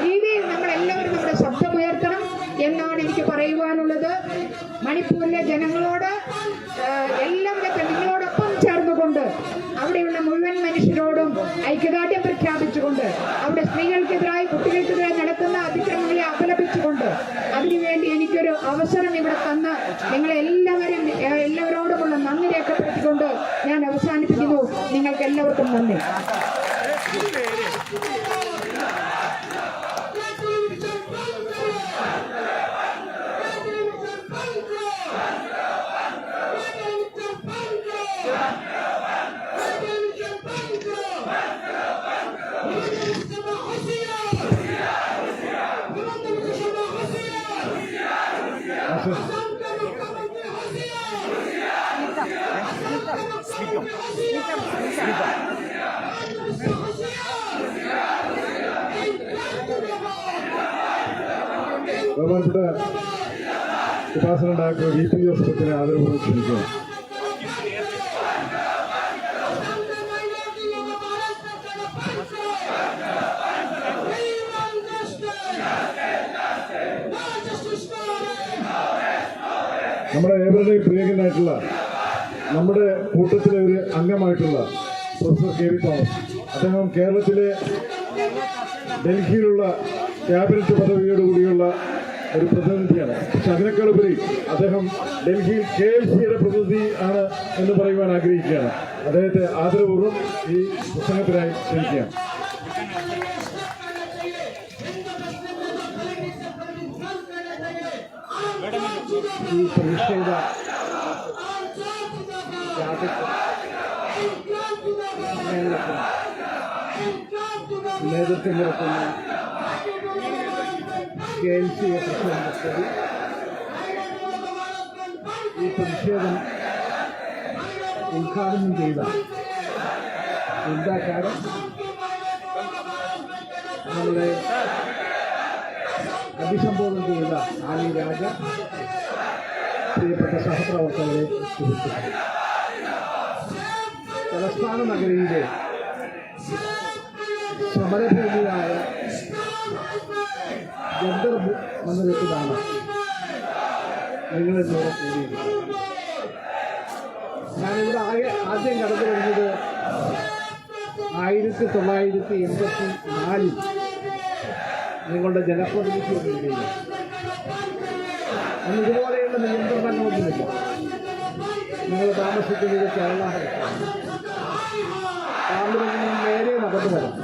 രീതിയിൽ നമ്മളെല്ലാവരും നമ്മുടെ ശബ്ദമുയർത്തണം എന്നാണ് എനിക്ക് പറയുവാനുള്ളത്. മണിപ്പൂരിലെ ജനങ്ങളോട് എല്ലാവരും നിങ്ങളോടൊപ്പം ചേർന്നുകൊണ്ട് അവിടെയുള്ള മുഴുവൻ മനുഷ്യരോടും ഐക്യദാർഢ്യം പ്രഖ്യാപിച്ചുകൊണ്ട്, അവിടെ സ്ത്രീകൾക്കെതിരായി, കുട്ടികൾക്കെതിരായി നടക്കുന്ന അതിക്രമങ്ങളെ അപലപിച്ചുകൊണ്ട്, അതിനുവേണ്ടി എനിക്കൊരു അവസരം ഇവിടെ തന്ന് എല്ലാവരോടുമുള്ള നന്ദി രേഖപ്പെടുത്തിക്കൊണ്ട് ഞാൻ അവസാനിപ്പിക്കുന്നു. നിങ്ങൾക്ക് എല്ലാവർക്കും നന്ദി. ബഹുമാനപ്പെട്ട ഉപാസന ഡോക്ടർ VP ജോസഫിനെ ആദരപൂർവ്വം ക്ഷണിക്കുന്നു. നമ്മുടെ ഏവരുടെയും പ്രിയങ്കനായിട്ടുള്ള, നമ്മുടെ കൂട്ടത്തിലെ ഒരു അംഗമായിട്ടുള്ള പ്രൊഫസർ KV തോമസ്, അദ്ദേഹം കേരളത്തിലെ ഡൽഹിയിലുള്ള ക്യാബിനറ്റ് പദവിയോടുകൂടിയുള്ള ഒരു പ്രതിനിധിയാണ്. പക്ഷെ അതിനേക്കാളുപരി അദ്ദേഹം ഡൽഹിയിൽ KLCയുടെ പ്രതിനിധി ആണ് എന്ന് പറയുവാൻ ആഗ്രഹിക്കുകയാണ്. അദ്ദേഹത്തെ ആദരപൂർവ്വം ഈ പ്രസംഗത്തിനായി ക്ഷണിക്കുകയാണ്. ഈ പ്രതിഷ്ഠയുടെ നേതൃത്വം കൊടുക്കുന്ന KLC പ്രസിഡന്റ് ഈ പ്രതിഷേധം ഉദ്ഘാടനം ചെയ്ത ഇന്ത്യക്കാരൻ നമ്മുടെ അഭിസംബോധന ചെയ്ത ആലി രാജ, പ്രിയപ്പെട്ട സഹപ്രവർത്തകരെ, സുഹൃത്തുക്കളെ, തലസ്ഥാന നഗരിയിലെ സമരഭൂമിയായ ജന്തർ മന്ദിരത്തിലാണ് നിങ്ങളിന്നോട് കൂടിയിരിക്കുന്നത്. ഞാനിവിടെ ആദ്യം കടന്നു വരുന്നത് 1984 നിങ്ങളുടെ ജനപ്രതിനിധി എന്ന അന്ന് ഇതുപോലെയുള്ള നിയന്ത്രണങ്ങളൊന്നുമില്ല. നിങ്ങൾ താമസിക്കുന്നത് കേരള പാർലമെന്റിന് നേരെ നടന്നു വരാം.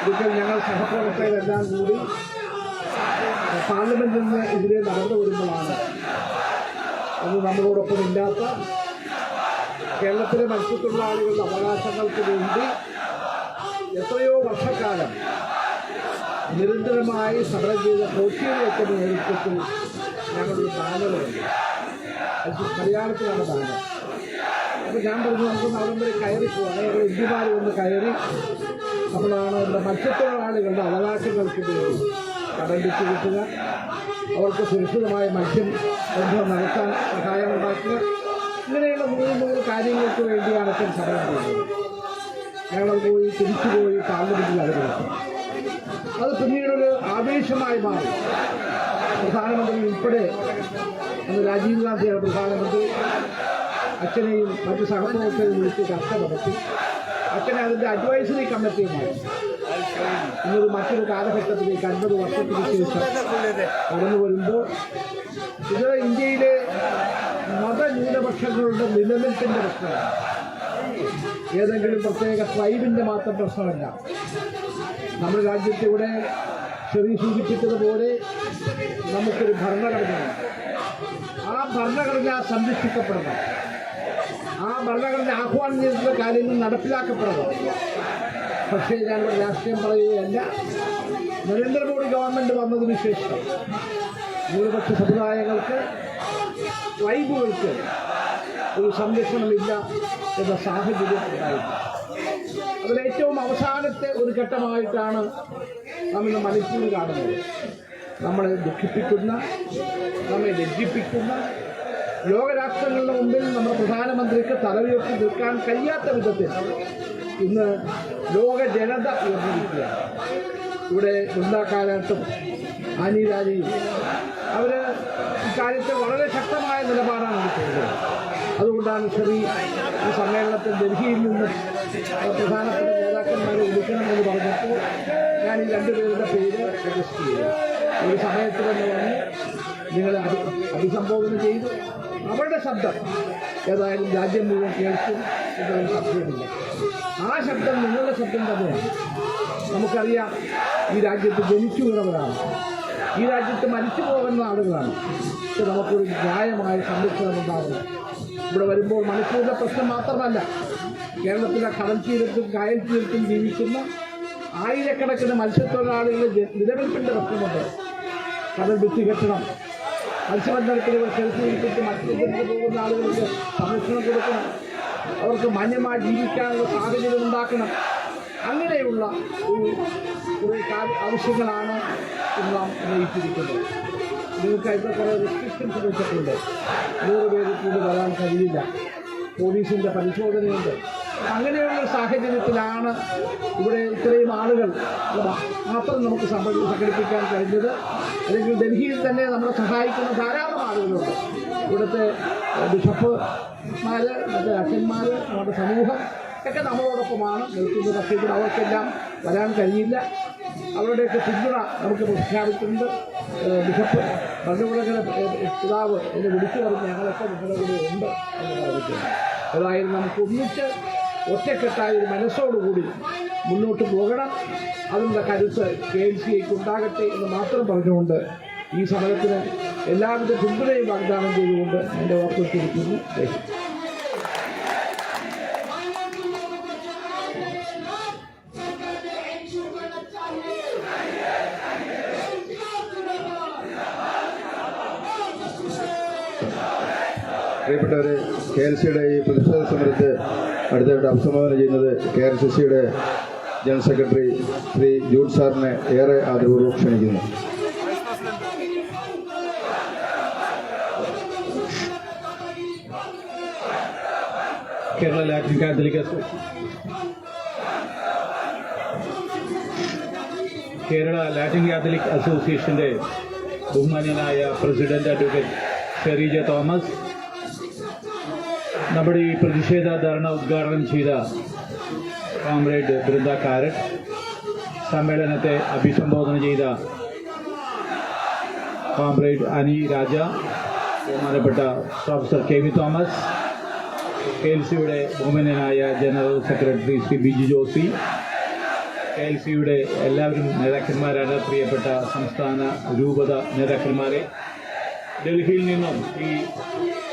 ഒരിക്കൽ ഞങ്ങൾ സഹപ്രവർത്തകരെല്ലാം കൂടി പാർലമെന്റിൽ നിന്ന് ഇതിലെ നടന്നു വരുമ്പോഴാണ് അന്ന് നമ്മളോടൊപ്പം ഇല്ലാത്ത കേരളത്തിലെ മത്സ്യത്തൊഴിലാളികളുടെ അവകാശങ്ങൾക്ക് വേണ്ടി എത്രയോ വർഷക്കാലം നിരന്തരമായി സമരം ചെയ്ത കോശിയുടെ നേതൃത്വത്തിൽ ഞങ്ങളൊരു ബാനറുണ്ട്. മലയാളത്തിലാണ് ബാനർ. അപ്പോൾ ഞാൻ പറഞ്ഞു നമുക്കൊന്ന് അവിടം വരെ കയറി പോകാം. ഞങ്ങൾ എംപിമാർ വന്ന് കയറി നമ്മളാണ് നമ്മുടെ മത്സ്യത്തൊഴിലാളികളുടെ അവകാശങ്ങൾക്ക് വേണ്ടി കടമ്പിച്ച് കിട്ടുക, അവർക്ക് സുരക്ഷിതമായ മത്സ്യം ബന്ധം നടത്താൻ സഹായമുണ്ടാക്കുക, ഇങ്ങനെയുള്ള 100 കാര്യങ്ങൾക്ക് വേണ്ടിയാണ് ഇപ്പോൾ സമരം ചെയ്യുന്നത്. ഞങ്ങൾ തിരിച്ചുപോയി പാർലമെന്റിൽ അവതരിപ്പിച്ചു. അത് പിന്നീടൊരു ആവേശമായി മാറി. പ്രധാനമന്ത്രി ഉൾപ്പെടെ അന്ന് രാജീവ് ഗാന്ധിയാണ് പ്രധാനമന്ത്രി. അച്ഛനെയും മറ്റ് സഹപ്രവർത്തകരെയും വിളിച്ച് ചർച്ച നടത്തി. അച്ഛനെ അതിൻ്റെ അഡ്വൈസറി കമ്മിറ്റിയുമായി ഇന്നൊരു മറ്റൊരു കാലഘട്ടത്തിലേക്ക് 50 വർഷത്തിന് ശേഷം കടന്നു വരുമ്പോൾ ഇത് ഇന്ത്യയിലെ മതന്യൂനപക്ഷങ്ങളുടെ നിലനിൽപ്പിൻ്റെ പ്രശ്നമാണ്. ഏതെങ്കിലും പ്രത്യേക ട്രൈബിൻ്റെ മാത്രം പ്രശ്നമല്ല. നമ്മുടെ രാജ്യത്തിവിടെ ചെറിയ സൂചിപ്പിച്ചതുപോലെ നമുക്കൊരു ഭരണഘടനയുണ്ട്. ആ ഭരണഘടന സംരക്ഷിക്കപ്പെടണം. ആ ഭരണഘടന ആഹ്വാനം ചെയ്തിട്ടുള്ള കാര്യങ്ങൾ നടപ്പിലാക്കപ്പെടണം. പക്ഷേ ഞാനിവിടെ രാഷ്ട്രീയം പറയുകയല്ല. നരേന്ദ്രമോദി ഗവൺമെൻറ് വന്നതിന് ശേഷം ന്യൂനപക്ഷ സമുദായങ്ങൾക്ക്, ട്രൈബുകൾക്ക് ഒരു സംരക്ഷണമില്ല എന്ന സാഹചര്യം ഉണ്ടായിരുന്നു. അതിലേറ്റവും അവസാനത്തെ ഒരു ഘട്ടമായിട്ടാണ് നാം ഇന്ന് മണിപ്പൂർ കാണുന്നത്. നമ്മളെ ദുഃഖിപ്പിക്കുന്ന, നമ്മെ ലജ്ജിപ്പിക്കുന്ന, ലോകരാഷ്ട്രങ്ങളുടെ മുമ്പിൽ നമ്മുടെ പ്രധാനമന്ത്രിക്ക് തലയുയർത്തി നിൽക്കാൻ കഴിയാത്ത വിധത്തിൽ ഇന്ന് ലോക ജനത ഉയർന്നിരിക്കുകയാണ്. ഇവിടെ വൃന്ദാക്കാരായിട്ടും ആനിരാജയും അവർ ഇക്കാര്യത്തിൽ വളരെ ശക്തമായ നിലപാടാണ് എടുക്കുന്നത്. അതുകൊണ്ടാണ് ഈ സമ്മേളനത്തിൽ ഡൽഹിയിൽ നിന്നും പ്രധാനപ്പെട്ട നേതാക്കന്മാരെ വിളിക്കണമെന്ന് പറഞ്ഞപ്പോൾ ഞാൻ ഈ 2 പേരുടെ പേര് രജിസ്റ്റർ ചെയ്തു. ഒരു സമയത്ത് തന്നെ വന്ന് നിങ്ങളെ അഭിസംബോധന ചെയ്തു. അവരുടെ ശബ്ദം ഏതായാലും രാജ്യം മുഴുവൻ കേൾക്കും എന്നൊരു സംശയമില്ല. ആ ശബ്ദം നിങ്ങളുടെ ശബ്ദം തന്നെയാണ്. നമുക്കറിയാം, ഈ രാജ്യത്ത് ജനിച്ചു വീണവരാണ്, ഈ രാജ്യത്ത് മരിച്ചു പോകുന്ന ആളുകളാണ്. പക്ഷെ നമുക്കൊരു ന്യായമായ സംരക്ഷണം ഉണ്ടാകുന്നു. ഇവിടെ വരുമ്പോൾ മണിപ്പൂരിലെ പ്രശ്നം മാത്രമല്ല, കേരളത്തിലെ കടൽ തീരത്തും കായൽ തീരത്തും ജീവിക്കുന്ന ആയിരക്കണക്കിന് മത്സ്യത്തൊഴിലാളികളുടെ നിലനിൽപ്പിൻ്റെ പ്രശ്നമുണ്ട്. കടൽ ഭിത്തി കെട്ടണം, മത്സ്യബന്ധനത്തിന് ചെറുത്ത് മത്സ്യബന്ധനത്തിന് പോകുന്ന ആളുകൾക്ക് സംരക്ഷണം കൊടുക്കണം, അവർക്ക് മാന്യമായി ജീവിക്കാനുള്ള സാഹചര്യം ഉണ്ടാക്കണം. അങ്ങനെയുള്ള കുറേ ആവശ്യങ്ങളാണ് നാം ഉന്നയിച്ചിരിക്കുന്നത്. നിങ്ങൾക്കായിട്ട് കുറേ റെസ്ട്രിക്ഷൻസ് വെച്ചിട്ടുണ്ട്. 100 പേരിൽ കൂടി വരാൻ കഴിയില്ല, പോലീസിൻ്റെ പരിശോധനയുണ്ട്. അങ്ങനെയുള്ള സാഹചര്യത്തിലാണ് ഇവിടെ ഇത്രയും ആളുകൾ മാത്രം നമുക്ക് സംഘടിപ്പിക്കാൻ കഴിഞ്ഞത്. അല്ലെങ്കിൽ ഡൽഹിയിൽ തന്നെ നമ്മളെ സഹായിക്കുന്ന ധാരാളം ആളുകളുണ്ട്. ഇവിടുത്തെ ബിഷപ്പുമാർ, മറ്റേ അച്ഛന്മാർ, നമ്മുടെ സമൂഹം ഒക്കെ നമ്മളോടൊപ്പമാണ് നിൽക്കുന്നത്. പക്ഷേ ഇവിടെ അവർക്കെല്ലാം വരാൻ കഴിയില്ല. അവരുടെയൊക്കെ പിന്തുണ നമുക്ക് പ്രഖ്യാപിച്ചിട്ടുണ്ട്. ബിഷപ്പ് ഭരണകൂടങ്ങളുടെ പിതാവ് എന്നെ വിളിച്ചു പറഞ്ഞ് ഞങ്ങളൊക്കെ നിങ്ങളുടെ കൂടെ ഉണ്ട് എന്ന് പറഞ്ഞിട്ടുണ്ട്. അതായത് നമുക്ക് ഒന്നിച്ച് ഒറ്റക്കെട്ടായ ഒരു മനസ്സോടുകൂടി മുന്നോട്ട് പോകണം. അതിനുള്ള കരുത്ത് KLCക്ക് ഉണ്ടാകട്ടെ എന്ന് മാത്രം പറഞ്ഞുകൊണ്ട് ഈ സമരത്തിന് എല്ലാവിധ പിന്തുണയും വാഗ്ദാനം ചെയ്തുകൊണ്ട് എൻ്റെ വാക്കുകൾ തിരിക്കുന്നു. പ്രിയപ്പെട്ടവരെ, KLCയുടെ ഈ പ്രതിഷേധ സമരത്തെ അടുത്തായിട്ട് അഭിസംബോധന ചെയ്യുന്നത് KRCCയുടെ ജനറൽ സെക്രട്ടറി ശ്രീ ജൂഡ് സാറിനെ ഏറെ ആദരപൂർവ്വം ക്ഷണിക്കുന്നു. കേരള ലാറ്റിൻ കാത്തലിക് അസോസിയേഷന്റെ ബഹുമാന്യനായ പ്രസിഡന്റ് അഡ്വക്കേറ്റ് ഷെറീജ തോമസ്, നമ്മുടെ ഈ പ്രതിഷേധ ധർണ ഉദ്ഘാടനം ചെയ്ത കോമ്രേഡ് ബൃന്ദ കാരറ്റ്, സമ്മേളനത്തെ അഭിസംബോധന ചെയ്ത കോമ്രേഡ് അനി രാജ, ബഹുമാനപ്പെട്ട പ്രൊഫസർ KV തോമസ്, KLCയുടെ ബഹുമാന്യനായ ജനറൽ സെക്രട്ടറി ശ്രീ ബിജു ജോസി, KLCയുടെ എല്ലാവരും നേതാക്കന്മാരാണ്, പ്രിയപ്പെട്ട സംസ്ഥാന രൂപത നേതാക്കന്മാരെ, ഡൽഹിയിൽ നിന്നും ഈ